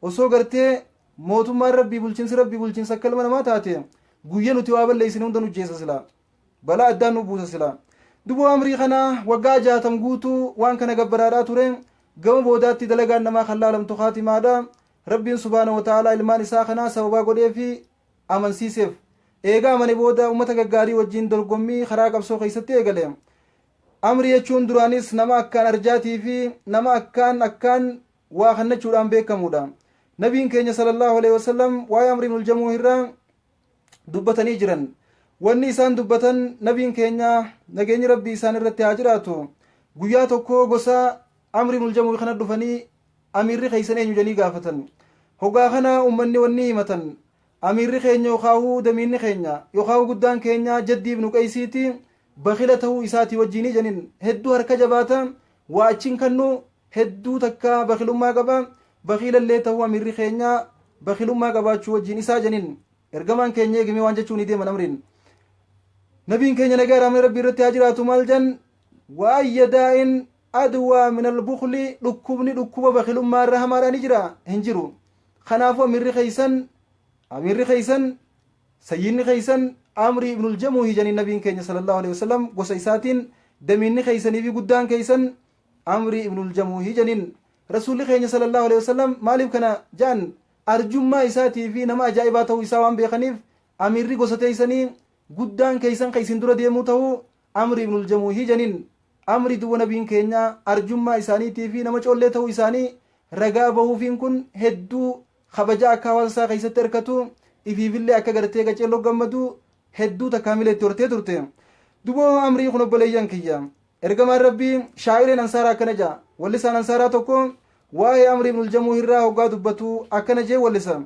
osoo gartee mootummaan rabbii bulchiinsa akka ilma namaa taate guyya nuti waa balleeysine hunda nu jeessa sila balaa addaan nu buusa sila duboo amrii kana waggaa 60 guutuu waan kana gabbaraadhaa ture gama boodaatti dalagaan namaa khallaalamtu khaatimaadha rabbiin subhaanahu wa ta'ala ilmaan isaa kanaa sababaa godhee fi amansiiseef eegaa amane booda ummata gaggaarii wajjin dorgommii karaa qabsoo keessatti eegale amrii jechuun duraanis nama akkaan arjaatii fi nama akkaan waa kannachuudhaan beekamuudha nabiin keenya sallallahu alaihi wasallam waa'ee amrii ibnul jamuuh irraa dubbatanii jiran wanni isaan dubbatan nabiin keenya nageenyi rabbii isaan irratti haa jiraatu guyyaa tokko gosa amrii ibnul jamuuh kana dhufanii amiirri keeysan eenyu jedhanii gaafatan hoggaa kana ummanni wanni himatan amiirri keenya yookaa'uu damiinni keenya yookaa'uu guddaan keenya jaddii ibnu qeysiiti bakila ta'uu isaatii wajjiinii janiin hedduu harka jabaata waa achiin kannu hedduu takka bakilummaa qaba bakiilallee ta'uu amiirri keenya bakilummaa qabaachuu wajjiin isaa janiin ergamaan keenya eegimee waan jechuun deeman amriin nabiin keenya nagaa raamee rabbii irratti haa jiraatu maal jan waayya daa'in adwaa min albukli dhukkubni dhukkuba bakilummaa irra hamaadhaan ni jira hin jiru kanaafuu amiirri keeysan sayyinni keeysan amrii ibnul jamuuhi janiin nabiin keenya sallallahu alaihi wasallam gosa isaatiin damiinni keeysanii fi guddaan keeysan amrii ibnul jamuuhi janiin rasuulli keenya sallallahu alaihi wasallam maaliif kana jaan arjummaa isaatii fi nama ajaa'ibaa ta'uu isaa waan beekaniif amiirri gosa teeysanii guddaan keeysan keeysin dura deemuu ta'uu amrii ibnul jamuuhi janiin amri duba nabiin keenya arjummaa isaaniitii fi nama coollee ta'uu isaanii ragaa bahuufiin kun hedduu kabaja akka hawaasa isaa keessatti hirkatu ifiifillee akka gartee qaceelloo gammadu hedduu takkaamilee itti hortee turte duboo amrii kun obboleeyyan kiyya ergamaan rabbii shaa'ireen ansaaraa akkana jaa wallisaan ansaaraa tokko waa'ee amrii ibnul jamuuh irraa hoggaa dubbatu akkana jee wallisa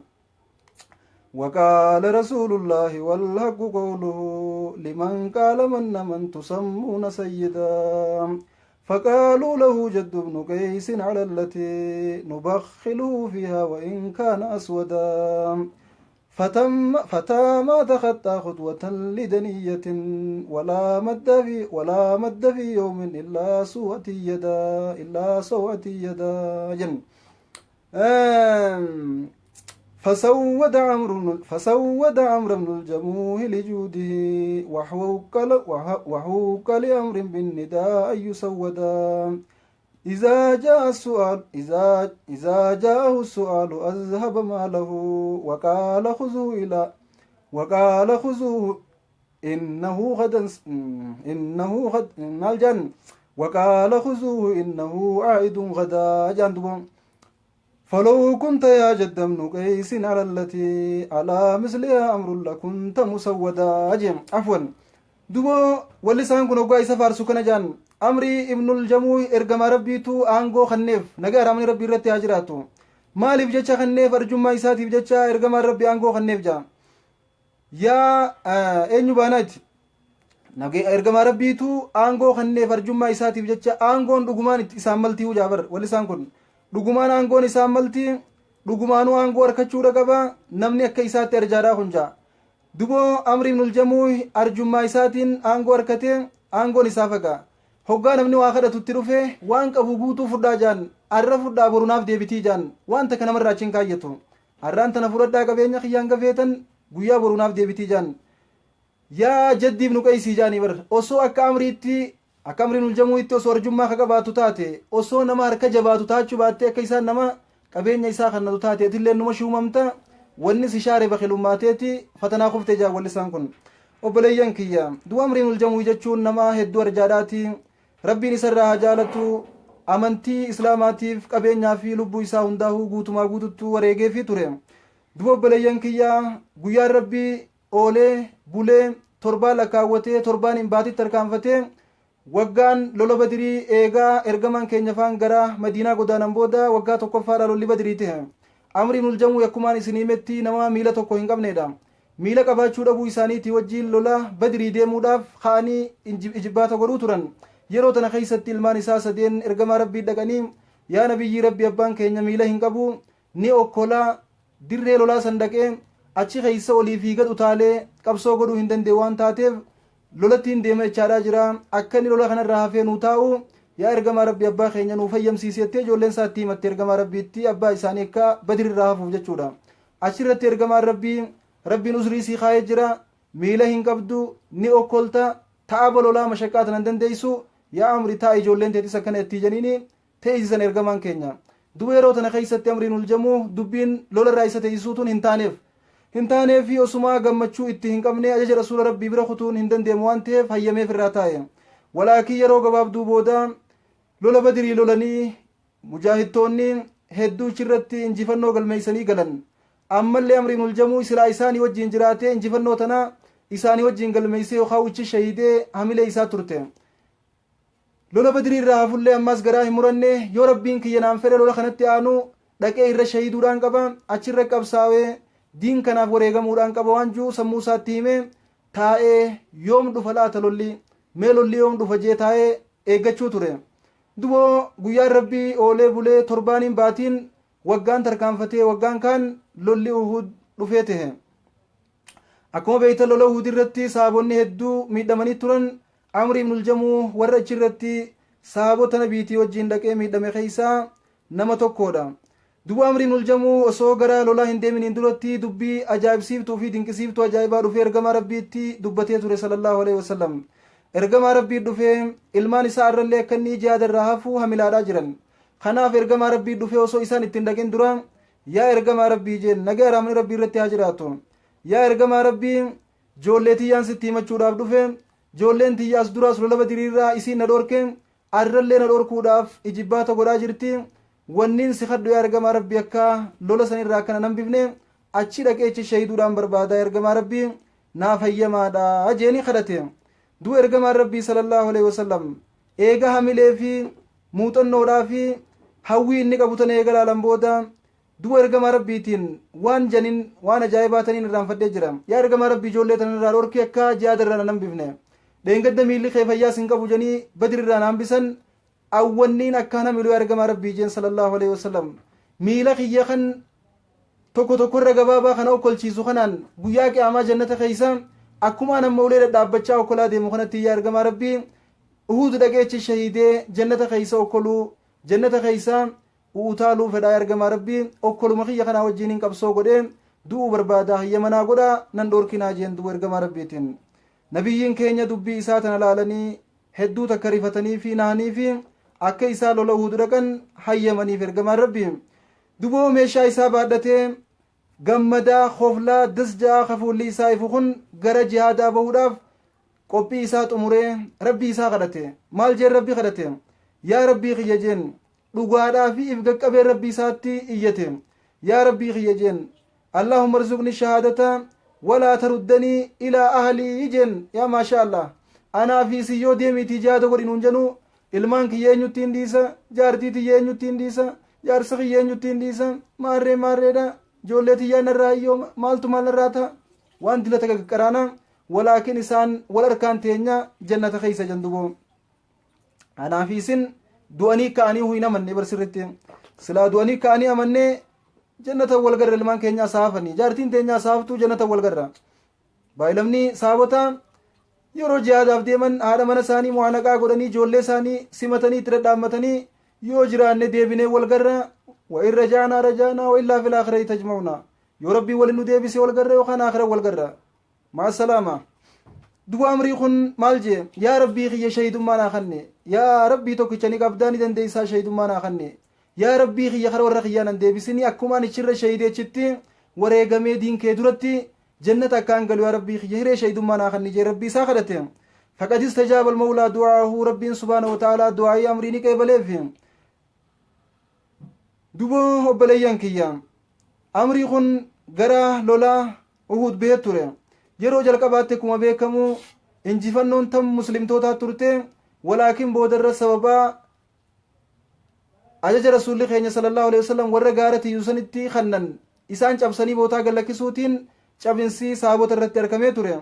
وقال رسول الله والحق قوله لمن قال من تسمون سيدا فقالوا له جد بن قيس على التي نبخله فيها وإن كان أسودا فتى ما تخطى خطوة لدنية ولا مد في يوم إلا سوءة يدا جن فسود عمرو بن الجموح لجوده وحوك لأمر بالنداء يسودا إذا جاءه السؤال أذهب ماله وقال خذوه إنه عائد غدا جندبون فلو كنت يا جد بن قيس على التي على مثلها أمر لكنت مسودا عفوا dubo walli isaan kun hoggaa isa faarsu kana jaan amrii ibnul jamuu ergama rabbiitu aangoo kanneef nagaa ramni rabbii irratti haa jiraatu maaliif jecha kanneef arjummaa isaatiif jecha ergama rabbii aangoo kanneef jaa yaa eenyu baanaati nagaa ergama rabbiitu aangoo kanneef arjummaa isaatiif jecha aangoon dhugumaan isaan maltii jaabar walli isaan kun dhugumaan aangoon isaan maltii dhugumaanuu aangoo harkachuudha qaba namni akka isaatti arjaadhaa kunjaa duboo amri ibnul jamuu arjummaa isaatiin aangoo harkatee aangoon isaa fagaa hoggaa namni waa kadhatutti dhufe waan qabu guutuu fudhaa jaan arra fudhaa borunaaf deebitii jaan waan takka namarraa achiin kaayyatu arraan tana fudhadhaa qabeenya kiyyaan gafeetan guyyaa borunaaf deebitii jaan yaa jaddiif nu qeysii jaanii bar osoo akka amriitti akka amri ibnul jamuuitti osoo arjummaa ka qabaatu taate osoo nama harka jabaatu taachuu baattee akka isaan nama qabeenya isaa kannatu taate atillee numa shuumamta wanni si shaare bakilumaateeti fatanaa kufte jaa walli isaan kun obboleeyyan kiyya du'a amri ibnul jamuu jechuun nama hedduu arjaadhaati rabbiin isarraa haa jaalatu amantii islaamaatiif qabeenyaa fi lubbuu isaa hundaa'uu guutumaa guututtuu wareegeefi ture du'a obboleeyyan kiyya guyyaan rabbii oolee bulee torbaa lakkaawwatee torbaan hin baatitti tarkaanfatee waggaan lola badirii eegaa ergamaan keenya faan gara madiinaa godaanan booda waggaa tokkoffaadha lolli badirii tahe amri ibnul jamuu yakkumaan isin himetti nama miila tokko hin qabnedha miila qabaachuu dhabuu isaaniitii wajjiin lola badirii deemuudhaaf ka'anii ijibbaata godhuu turan yeroo tana keeysatti ilmaan isaa sadeen ergamaa rabbii dhaqanii yaa nabiyyi rabbi abbaan keenya miila hin qabu ni okkolaa dirree lolaa san dhaqee achi keeysa olii fiigad utaalee qabsoo godhuu hin danda'e waan taateef lolattiin deema jechaadhaa jira akka inni lola kanarraa hafee nuu taa'u yaa ergamaa rabbi abbaa keenya nuu fayyamsiisettee ijoolleen isaatti himatte ergamaa rabbiitti abbaa isaanii akka badirirraa hafuuf jechuudha achirratti ergamaan rabbiin usrii sii kaayee jira miila hin qabdu ni okkolta ta'a lolaa mashaqaa tanan dandeeysu yaa amri ta'a ijoolleen teetis akkana itti janiini teeysisan ergamaan keenya duba yeroo tana keeysatti amriin uljamuu dubbiin lolarraa isa teeysuutun hin taaneefi osumaa gammachuu itti hin qabne ajaja rasuula rabbii bira kutuun hin dandeemu waan ta'eef hayyameef irraa taa'e walaakin yeroo gabaabduu booda lola badirii lolanii mujaahidtoonni hedduu chirratti injifannoo galmeeysanii galan ammallee amriin uljamuu silaa isaanii wajjiin jiraatee injifannoo tana isaanii wajjiin galmeeysee yookaan uchi shahidee hamilee isaa turte lola badirii irraa hafullee ammas garaa hin muranne yoo rabbiin kiyya naan fedhe lola kanatti aanu dhaqee irra shahiduudhaan qaba achirra qabsaawee diin kanaaf wareegamuudhaan qaba waan juu sammuu isaatti hime taa'ee yoom dhufa laata lolli mee lolli yoom dhufa jee taa'ee eeggachuu ture duboo guyyaan rabbii oolee bulee torbaaniin baatiin waggaan tarkaanfatee waggaan kaan lolli uhud dhufee tahe akkuma beeyta lola uhud irratti sahabonni hedduu miidhamanii turan amri ibnul jamuu warra achirratti sahabota nabiitii wajjiin dhaqee miidhame keeysaa nama tokkodha duba amri ibnul jamuu osoo gara lolaa hin deeminiin duratti dubbii ajaa'ibsiiftuu fi dinqisiiftuu ajaa'ibaa dhufee ergamaa rabbiitti dubbatee ture sallallahu alaihi wasallam ergamaa rabbii dhufee ilmaan isaa irrallee akka inni jihaadarraa hafuu hamilaadhaa jiran kanaaf ergamaa rabbii dhufee osoo isaan ittiin dhaqin dura yaa ergamaa rabbii jeen nagaa raamni rabbii irratti haa jiraatu yaa ergamaa rabbii joollee tiyyaan sitti himachuudhaaf dhufe joolleen tiyyaas duraas lola badiriirraa isiin na dhorke arrallee na dhorkuudhaaf ijibbaata godhaa jirti wanniin si kadhu yaa ergamaa rabbii akka lola sanirraa akkana nan bifne achi dhaqeechi shahiduudhaan barbaada ergamaa rabbii naaf hayyamaadha jeeni kadhate duu ergamaan rabbii sallallahu alaihi wasallam eega hamilee fi muuxannoodhaa fi hawwii inni qabutan eega laalan booda duu ergamaa rabbiitiin waan janin waan ajaa'ibaataniin irraanfadhee jira yaa ergamaa rabbii ijoollee tanirraa dhorki akka jihaadarraa nan bifne dheengadda miilli kee fayyaas hin qabu janii badirirraa naan bisan awwanniin akkana miiluu ergamaa rabbii jeen sallallahu alaihi wasallam miila kiyya kan tokko irra gabaabaa kana okkolchiisu kanaan guyyaa qiyaamaa jannata keeysa akkuma nama ulee dhaabbachaa okkolaa deemu kanatti yaa ergamaa rabbii uhud dhaqeechi shahidee jannata keeysa okkoluu jannata keeysa utaaluu fedhaa ergamaa rabbii okkoluma kiyya kanaa wajjiin qabsoo godhee du'uu barbaada hayyamanaa godha nan dhorkinaa jeen du'u ergamaa rabbiitiin nabiyyiin keenya dubbii isaa tana laalanii hedduu takka rifatanii fi nahanii fi akka isaa lola uhud dhaqan hayyamaniif ergamaan rabbii duboo meeshaa isaa baadhatee gammadaa khoflaa dasjaa kafuulli isaa ifu kun gara jihaadaa bahuudhaaf qophii isaa xumuree rabbii isaa kadhate maal jeen rabbii kadhate yaa rabbii kiyya jeen dhugaadhaa fi if qaqqabee rabbii isaatti iyyate yaa rabbii kiyya jeen allahumma arzuqni shahaadata walaa taruddanii ilaa ahlii jeen yaa maasha allah anaa fi siyyoo deemiitii jihaada godhi nuun jennu ilmaan kiyya eenyutti hin dhiisa jaartii tiyya eenyutti hin dhiisa jaarsa kiyya eenyutti hin dhiisa maarreedha ijoollee tiyyaa narraa iyyoo maaltu maalirraa ta'a waan dilata qaqqaraana walaakin isaan wal harkaan teenya jannata keeysa janduboo anaa fi isin du'anii ka'anii hin amanne barsirritti silaa du'anii ka'anii amannee jannata wal garra ilmaan keenyaa saafanii jaartiin teenyaa saaftuu jannata wal garra baay'lamni saabota yeroo jihaadaaf deeman haadha mana isaanii mu'aanaqaa godhanii ijoollee isaanii simatanii itti dhadhaammatanii yoo jiraanne deebinee wal garra wa in rajaanaa wa illaa fil aakhirati tajma'una yoo rabbii waliin nu deebise wal garra yookaan aakhira wal garra maa salaama duba amrii kun maal jee yaa rabbii kiyya shahidummaa naa kanne yaa rabbii tokkicha ni qabdaa ni dandeeysaa shahidummaa naa kanne yaa rabbii kiyya kara warra kiyyaa nan deebisini akkumaan ichirra shahideechitti wareegamee diinkee duratti جنة كان قالوا يا ربي خير شيء ما ناخني جي ربي ساخدتهم فقد استجاب المولى دعاه ربي سبحانه وتعالى دعاء أمريني كيبلي فيهم دوبو بليان كيام أمري خن غرا لولا أهود بيتوري يرو جلقبات كما بيكمو انجفنون تم مسلم توتا ترتي ولكن بودر سببا أجج رسول الله صلى الله عليه وسلم ورغارتي يوسنتي خنن إسان چبسني بوتا غلكسوتين cabinsi saabota irratti argamee ture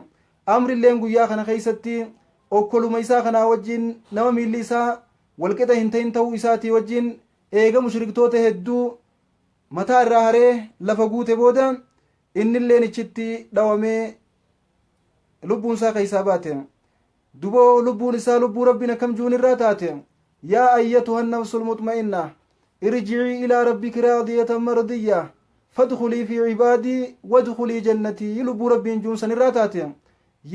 amrilleen guyyaa kana keessatti okkoluma isaa kanaa wajjin nama miilli isaa walqixa hin ta'in ta'uu isaatii wajjin eega mushriktoota hedduu mataa irraa haree lafa guute booda innilleen ichitti dhawamee lubbuun isaa keessaa baate duboo lubbuun isaa lubbuu rabbiin akkam juun irraa taate yaa ayyatuhan nafsul mutma'inna irji'i ilaa rabbiki raadiyatan mardiyya فادخلي في عبادي وادخلي جنتي لبو ربي جونسن راتاتي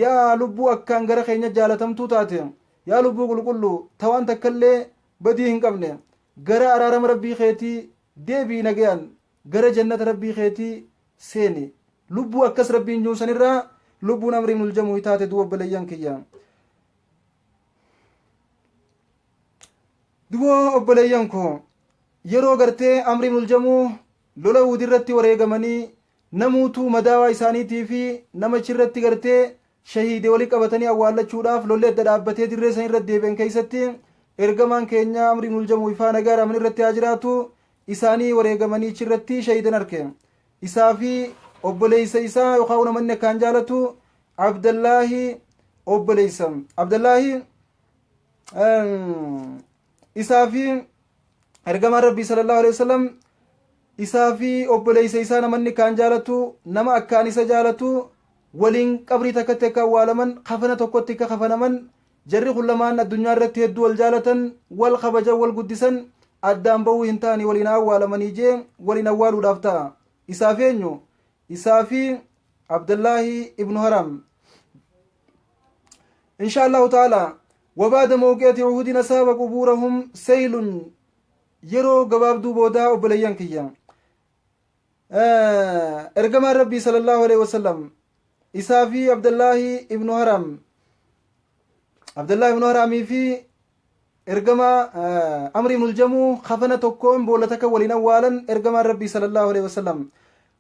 يا لبو أكان غرا خينيا جالتم توتاتي يا لبو كل توان تكلي بديهن قبني غرا أرارم ربي خيتي ديبي نغيان غرا جنة ربي خيتي سيني لبو أكس ربي جونسن را لبو نمري من الجمو تاتي دو بليان كيان دو بليان كو يرو غرتي أمري من الجمو lola udirratti wareegamanii namuutu madaawaa isaaniitii fi namichi irratti gartee shahiide walii qabatanii awwaallachuudhaaf lollee adda dhaabbatee dirree san irratti deebi'an keessatti ergamaan keenya amrii muljamu ifaa nagaa raman irratti haa jiraatu isaanii wareegamanii achirratti shahiidan arke isaa fi obboleeysa isaa yookaan namanni akkaan jaalatu Abdallaahi obboleeysa Abdallaahi isaa fi ergamaan rabbii sallallahu alaihi wasallam isaa fi obboleeysa isaa namanni kaan jaalatu nama akkaan isa jaalatu waliin qabrii takkatti akka awwaalaman kafana tokkotti akka kafanaman jarri kun lamaan addunyaa irratti hedduu wal jaalatan wal kabajan wal guddisan addaan ba'uu hin taane waliin awwaalamanii jee waliin awwaaluudhaaf ta'a isaaf eenyu isaa fi Abdullaahi ibnu Haram insha Allahu ta'ala wabaada mawqi'ati uhudin asaaba qubuurahum saylun yeroo gabaabduu boodaa obboleeyyan kiyya ergamaan rabbii sallallahu alaihi wasallam isaa fi Abdullaahi ibnu Haramii fi ergamaa amri ibnul jamuu kafana tokkoon boolla takka waliin awwaalan ergamaan rabbii sallallahu alaihi wasallam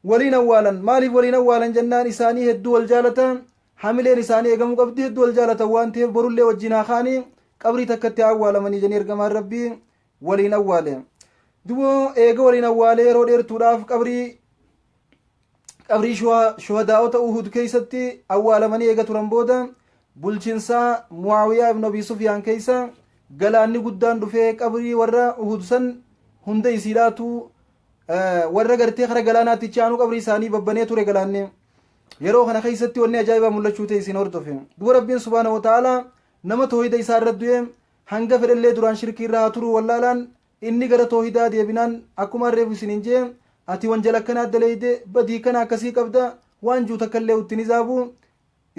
waliin awwaalan maaliif waliin awwaalan jennaan isaanii hedduu wal jaalatan hamileen isaanii eegamuu qabdi hedduu wal jaalatan waan ta'eef borullee wajjin haakaanii qabrii takkatti awwaalamanii jennee ergamaan rabbii waliin awwaale duboo eega waliin awwaale yeroo dheertuudhaaf qabrii shuhadaa'ota Uhud keessatti awwaalamanii eega turan booda bulchiinsaa Muawiyaa ibn Abi Sufyaan keessa galaanni guddaan dhufee qabrii warra Uhud san hunda isiidhaatu warra gartee kara galaanaatti chaanuu qabrii isaanii babbanee ture galaanni yeroo kana keessatti wanni ajaa'ibaa mul'achuu ta'e isin hordofe duba rabbiin subhaanahu wa ta'aalaa nama toohida isaa irra du'e hanga fedhallee duraan shirkii irraa turuu wallaalaan inni gara toohidaa deebinaan akkuma reefu isiniin jee ati wanjala akkanaa daleeyde badii kana akkasii qabda waan juuta kallee uttiin izaabu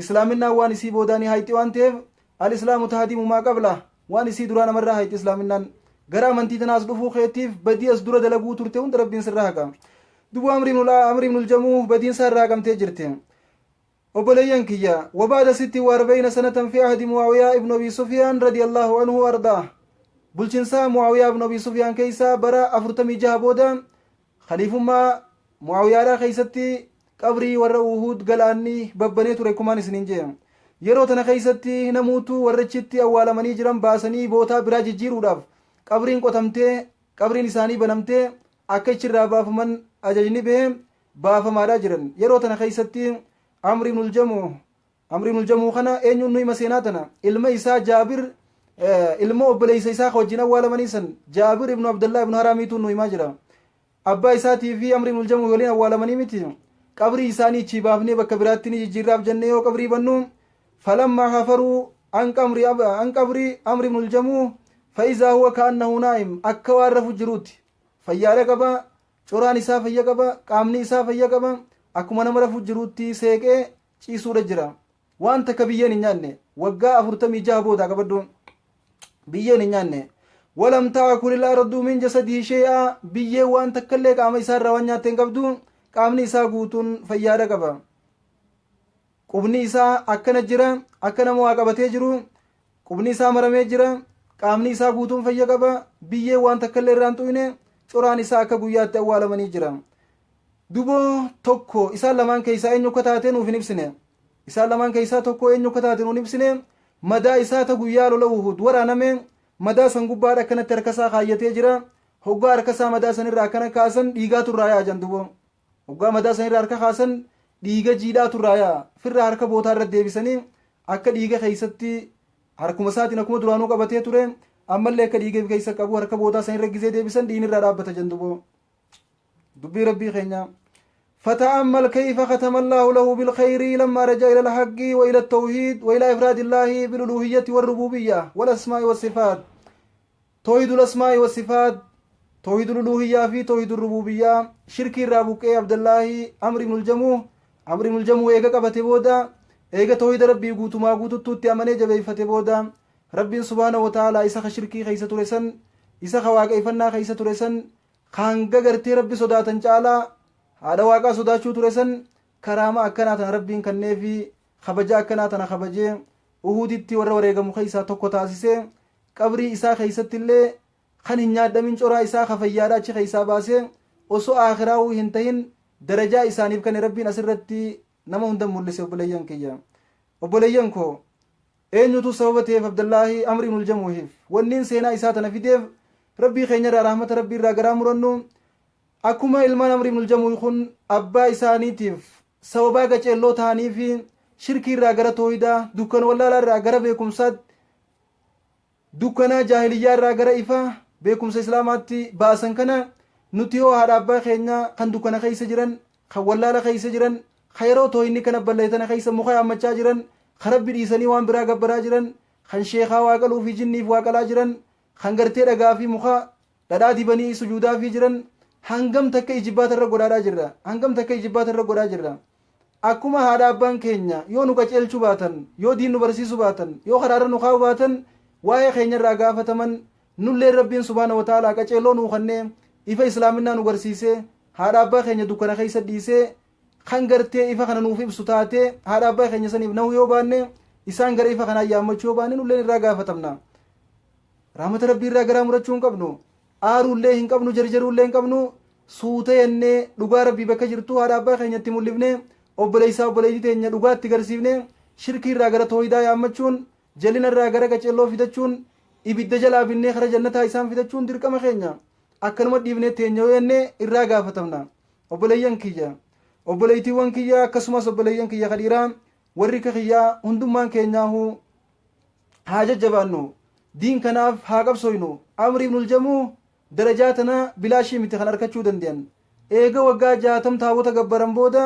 islaaminaa waan isii boodaanii hayti waan ta'eef al-islaamu tahdiimu maa qabla waan isii duraa namarraa hayti islaaminaan gara amantii tanaas dhufuu keetiif badii as dura dalaguu turte hunda rabbiin sirraa haqa dubu amri ibnul jamuu badiin isaa irraa haqamtee jirte obboleeyyan kiyya wabaada 46 sanatan fi ahdi Muawiyaa ibn Abi Sufyaan radiyallahu anhu ardaa bulchiinsaa Muawiyaa ibn Abi Sufyaan keessa bara 46 booda khaliifummaa Muawiyaadhaa keessatti qabrii warra Uhud galaanni babbanee ture kumaan isiniin jee yeroo tana keessatti namuutu warrichitti awwaalamanii jiran baasanii bootaa biraa jijjiiruudhaaf qabriin qotamtee qabriin isaanii banamtee akka ichirraa baafaman ajajni bahee baafamaadhaa jiran. yeroo tana keessatti amri ibnul jamuu kana eenyuun nu hima seenaa tana ilma isaa jaabir ilma obboleessa isaa wajjin awwaalamanii san jaabir ibnu abdullah ibnu haraamiitu nu himaa jira. abbaa isaatii fi amri ibnul jamuu waliin awwaalamanii miti qabrii isaanii ichi baafnee bakka biraatti ni jijjiirraaf jennee yoo qabrii bannu falammaa hafaruu an qabrii amri ibnul jamuu فإذا هو كأنه نائم akka waan rafu jiruuti fayyaada qaba coraan isaa fayya qaba qaamni isaa fayya qaba akkuma nama rafu jiruutti seeqee ciisuudha jira. waan takka biyyeen hin nyaanne waggaa 46 booda qabaddu biyyeen hin nyaanne walam ta'akul al-ardu min jasadihi shay'a biyyee waan takkallee qaama isaa irraa waan nyaatte hin qabdu qaamni isaa guutuun fayyaada qaba. qubni isaa akkana jira akka nama waa qabatee jiru qubni isaa maramee jira qaamni isaa guutuun fayya qaba biyyee waan takkallee irraan xu'ine coraan isaa akka guyyaatti awwaalamanii jira. duboo tokko isaan lamaan keessaa eenyu akka taate nuuf hin ibsine isaan lamaan keessaa tokko eenyu akka taate nuuf hin ibsine madaa isaa ta guyyaa lola Uhud waraaname madaa san gubbaadha akkanatti harkasaa kaayyatee jira. hoggaa harkasaa madaa sanirraa akkana kaasan dhiigaa turraa yaajan duboo hoggaa madaa sanirraa harka kaasan dhiiga jiidhaa turraa yaa firra harka bootaa irra deebisanii akka dhiiga keessatti harkuma isaatiin akkuma duraanuu qabatee ture ammallee akka dhiiga keessa qabu harka bootaa san irra gisee deebisan dhiinirraa dhaabbata janduboo dubbii rabbii keenya. فتأمل كيف ختم الله له بالخير لما رجع إلى الحق وإلى التوحيد وإلى إفراد الله بالألوهية والربوبية والأسماء والصفات. توحيد الأسماء والصفات توحيد الألوهية في توحيد الربوبية شرك الرابوك عبد الله أمر بن الجمو إيقا قبت بودا إيقا توحيد ربي قوتو ما قوتو توتي أمني جبيفت بودا ربي سبحانه وتعالى إسا شركي خيسة رسن إسا واقع فنا خيسة رسن خانقا قرتي ربي صداتا جعلا haadha waaqaa sodaachuu ture san karaama akkanaa tana rabbiin kannee fi kabaja akkanaa tana kabajee uhuditti warra wareegamu keessaa tokko taasisee qabrii isaa keessatti illee kan hin nyaadhamin coraa isaa kafayyaadha achi keessaa baasee osoo aakhiraa hin tahin darajaa isaaniif kan rabbiin asirratti nama hundan mul'ise. obboleeyyan koo eenyutu sababa ta'eef Abdullaahi Amri ibnul Jamuuhiif wanniin seenaa isaa tana fideef rabbii keenyarraa rahmata rabbii irraa garaa murannu akkuma ilmaan Amri ibnul Jamuu kun abbaa isaaniitiif sababaa gaceelloo ta'anii fi shirkii irraa gara toohidaa dukkana wallaalaa irraa gara beekumsaatti dukkana jaahiliyyaa irraa gara ifa beekumsa islaamaatti baasan kana nuti yoo haadha abbaa keenya kan dukkana keessa jiran kan wallaala keessa jiran kan yeroo toohinni kana balleeytana keessa muka yaammachaa jiran kan rabbi dhiisanii waan biraa gabbaraa jiran kan sheekaa waaqaluu fi jinniif waaqalaa jiran kan gartee dhagaa fi muka dhadhaa dibanii sujuudaa fi jiran hangam takka ijibbaata irra godhaa jirra akkuma haadha abbaan keenya yoo nu qaceelchuu baatan yoo diin nu barsiisuu baatan yoo karaarra nu kaa'uu baatan waa'ee keenya irraa gaafataman nullee rabbiin subhaanahu wa ta'aalaa qaceelloo nuu kennee ifa islaaminaa nu barsiisee haadha abbaa keenya dukkana keessa dhiisee kan gartee ifa kana nuuf ibsu taatee haadha abbaa keenya saniif nahuu yoo baanne isaan gara ifa kanaa yaammachuu yoo baanne nullee irraa gaafatamna. rahmata rabbii irraa garaa murachuu hin qabnu aaruullee hin qabnu jarjaruullee hin qabnu suuta yennee dhugaa rabbii bakka jirtu haadha abbaa keenyatti mul'ifne obboleessaa obboleettii teenya dhugaatti garsiifne shirkii irraa gara toohidaa yaammachuun jalina irraa gara qaceelloo fidachuun ibidda jalaa binnee kara jannataa isaan fidachuun dirqama keenya akkanuma dhiifnee teenya yoo yennee irraa gaafatamna. obboleeyyan kiyya obboleettiiwwan kiyya akkasumas obboleeyyan kiyya kadhiiraa warri kiyyaa hundummaan keenyaahu haa jajjabaannu diin kanaaf haa qabsooynu. Amri ibnul Jamuu darajaa tana bilaashii miti kan arkachuu danda'an eega waggaa 60 taabota gabbaran booda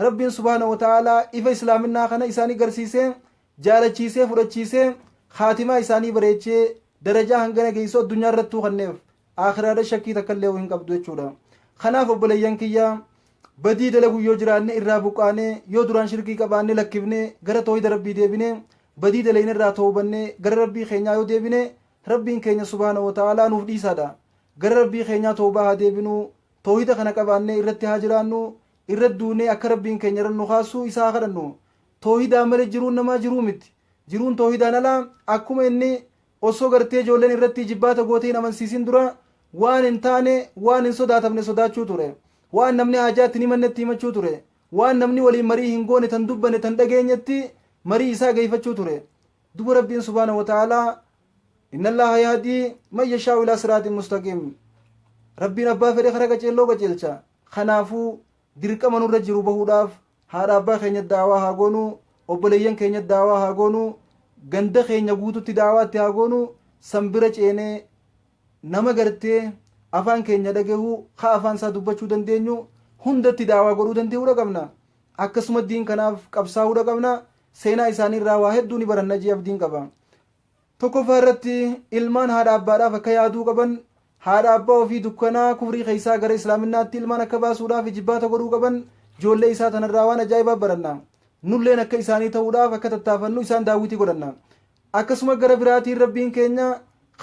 rabbiin subhaanahu wa ta'aalaa ifa islaaminaa kana isaanii garsiisee jaalachiisee fudhachiisee khaatimaa isaanii bareechee darajaa hangana geessu addunyaa irrattuu kanneef aakhiraadha shakkii takka illee hin qabdu jechuudha. kanaaf obboleeyyan kiyyaa badii dalagu yoo jiraanne irraa buqaanee yoo duraan shirkii qabaanne lakkifne gara toohida rabbii deebine badii dalayne irraa toobanne gara rabbii keenyaa yoo deebine rabbiin keenya subhaanahu wa ta'aalaa nuuf dhiisaadha. gara rabbii keenyaa toobaa haa deebinu toohida kana qabaannee irratti haa jiraannu irratti duunee akka rabbiin keenya irra nu kaasuu isaa kadhannu. toohidaa malee jiruun namaa jiruu miti jiruun toohidaan alaa akkuma inni osoo gartee ijoolleen irratti jibbaata gootee hin amansiisin dura waan hin taane waan hin sodaatamne sodaachuu ture waan namni haajaatti ni mannetti himachuu ture waan namni waliin marii hin goone tan dubbane tan dhageenyetti marii isaa geeffachuu ture duba rabbiin subhaanahu wa ta'aalaa inna allaha yahdii man yashaa'u ilaa siraatin mustaqiim rabbiin abbaa fedhe karaa qaceelloo qaceelcha kanaafuu dirqama nurra jiru bahuudhaaf haadha abbaa keenya daawaa haa goonu obboleeyyan keenya daawaa haa goonu ganda keenya guututti daawaatti haa goonu sanbira ceenee nama gartee afaan keenya dhagahu ka afaan isaa dubbachuu dandeenyu hundatti daawaa godhuu danda'uudha qabna akkasuma diin kanaaf qabsaa'uudha qabna seenaa isaanii irraa waa hedduu ni baranna jee abdiin qaba tokkoffaa irratti ilmaan haadha abbaadhaaf akka yaaduu qaban haadha abbaa ofii dukkanaa kufrii keessaa gara islaaminaatti ilmaan akka baasuudhaaf jibbaata godhuu qaban ijoollee isaa tanarraa waan ajaa'ibaa baranna nulleen akka isaanii ta'uudhaaf akka tattaafannu isaan daawwitii godhanna akkasuma gara biraatiin rabbiin keenya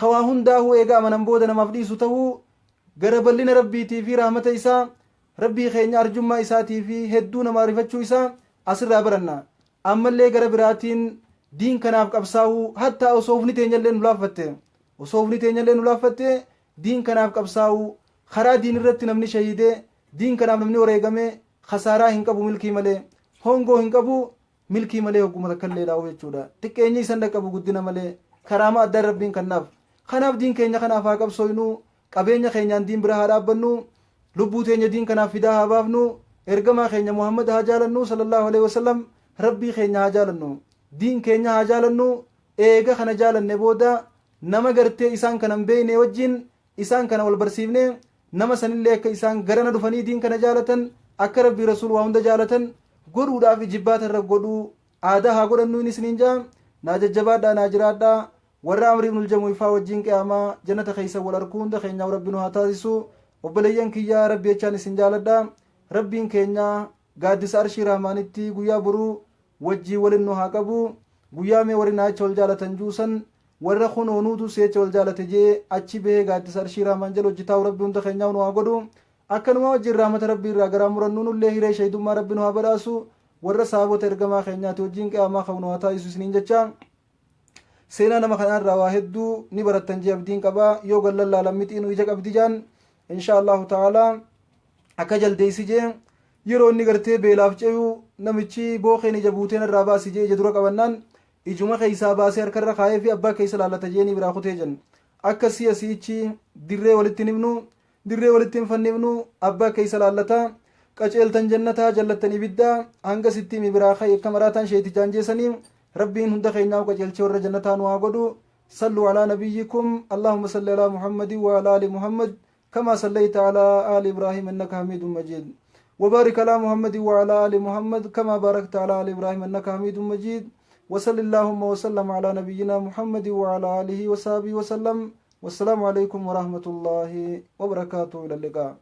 kawaa hundaa'uu eega amanan booda namaaf dhiisu ta'uu gara bal'ina rabbiitii fi rahmata isaa rabbii keenya arjummaa isaatii fi hedduu nama rifachuu isaa asirraa baranna ammallee gara biraatiin diin kanaaf qabsaa'uu hatta osoo ufni teenyallee nu laaffatte diin kanaaf qabsaa'uu karaa diin irratti namni shahiidee diin kanaaf namni wareegame khasaaraa hin qabu milkii malee hongoo hin qabu milkii malee hogguma takkallee laa'u jechuudha xiqqeenyi isan dhaqqabu guddina malee karaama addaa rabbiin kannaaf kanaaf diin keenya kanaaf haa qabsooynu qabeenya keenyaan diin bira haa dhaabbannu lubbuu teenya diin kanaaf fidaa haa baafnu ergamaa keenya muhammad haa jaalannu sallallahu alaihi wasallam rabbii keenya haa jaalannu diin keenya haa jaalannu eega kana jaalanne booda nama gartee isaan kana hin beekne wajjin isaan kana wal barsiifne nama sanillee akka isaan garana dhufanii diin kana jaalatan akka rabbii rasuul waa hunda jaalatan godhuudhaaf jibbaata irra godhuu aadaa haa godhannu isiniin jaa naa jajjabaadhaa naa jiraadhaa warra amrii ibnul jamuifaa wajjin qiyaamaa jannata keessa wal arkuu hunda keenyaa rabbi nu haa taasisu obboleeyyan kiyyaa rabbi jechaan isin jaaladha rabbiin keenya gaaddisa arshii rahmaanitti guyyaa boruu wajjii walin nu haa qabu guyyaa mee warri naacha wal jaalatan juusan warra kunoonuutu seecha wal jaalate jee achi bahee gaaddisa arshii rahmaan jala hojjetaa'u rabbi hunda keenyaa nu haa godhu akkanuma wajjin rahmata rabbii irraa garaa murannu nullee hiree shaydummaa rabbi nu haa badhaasu warra saabota ergamaa keenyaati wajjin qiyaamaa qabu nu haa taasisu isiniin jecha seenaa nama kanarraa waa hedduu ni barattan jee abdiin qabaa yoo gallallaalan mixiinu ija qabdi jaan insha allahu ta'aalaa akka jaldeessi jee yeroo inni gartee beelaaf ce'u namichi bookeen ija buuteen irraa baasi jee ija dura qabannaan ijuma keessaa baasee harkarra kaayee fi abbaa keessa laallata jeeni biraa kutee jen akkasii asiichi dirree walitti himnu dirree walitti hin fannifnu abbaa keessa laallata qaceeltan jannataa jallattan ibiddaa hanga sitti mi biraa kay akka maraataan sheeti jaanjeesanii rabbiin hunda keenyaa qaceelchee warra jannataa nu haa godhu sallu alaa nabiyyikum allahumma salli alaa muhammadin wa alaa ali muhammad كما صليت على آل إبراهيم إنك حميد مجيد وبارك على محمد وعلى آل محمد كما باركت على آل إبراهيم إنك حميد مجيد وصل اللهم وسلم على نبينا محمد وعلى آله وصحبه وسلم والسلام عليكم ورحمة الله وبركاته إلى اللقاء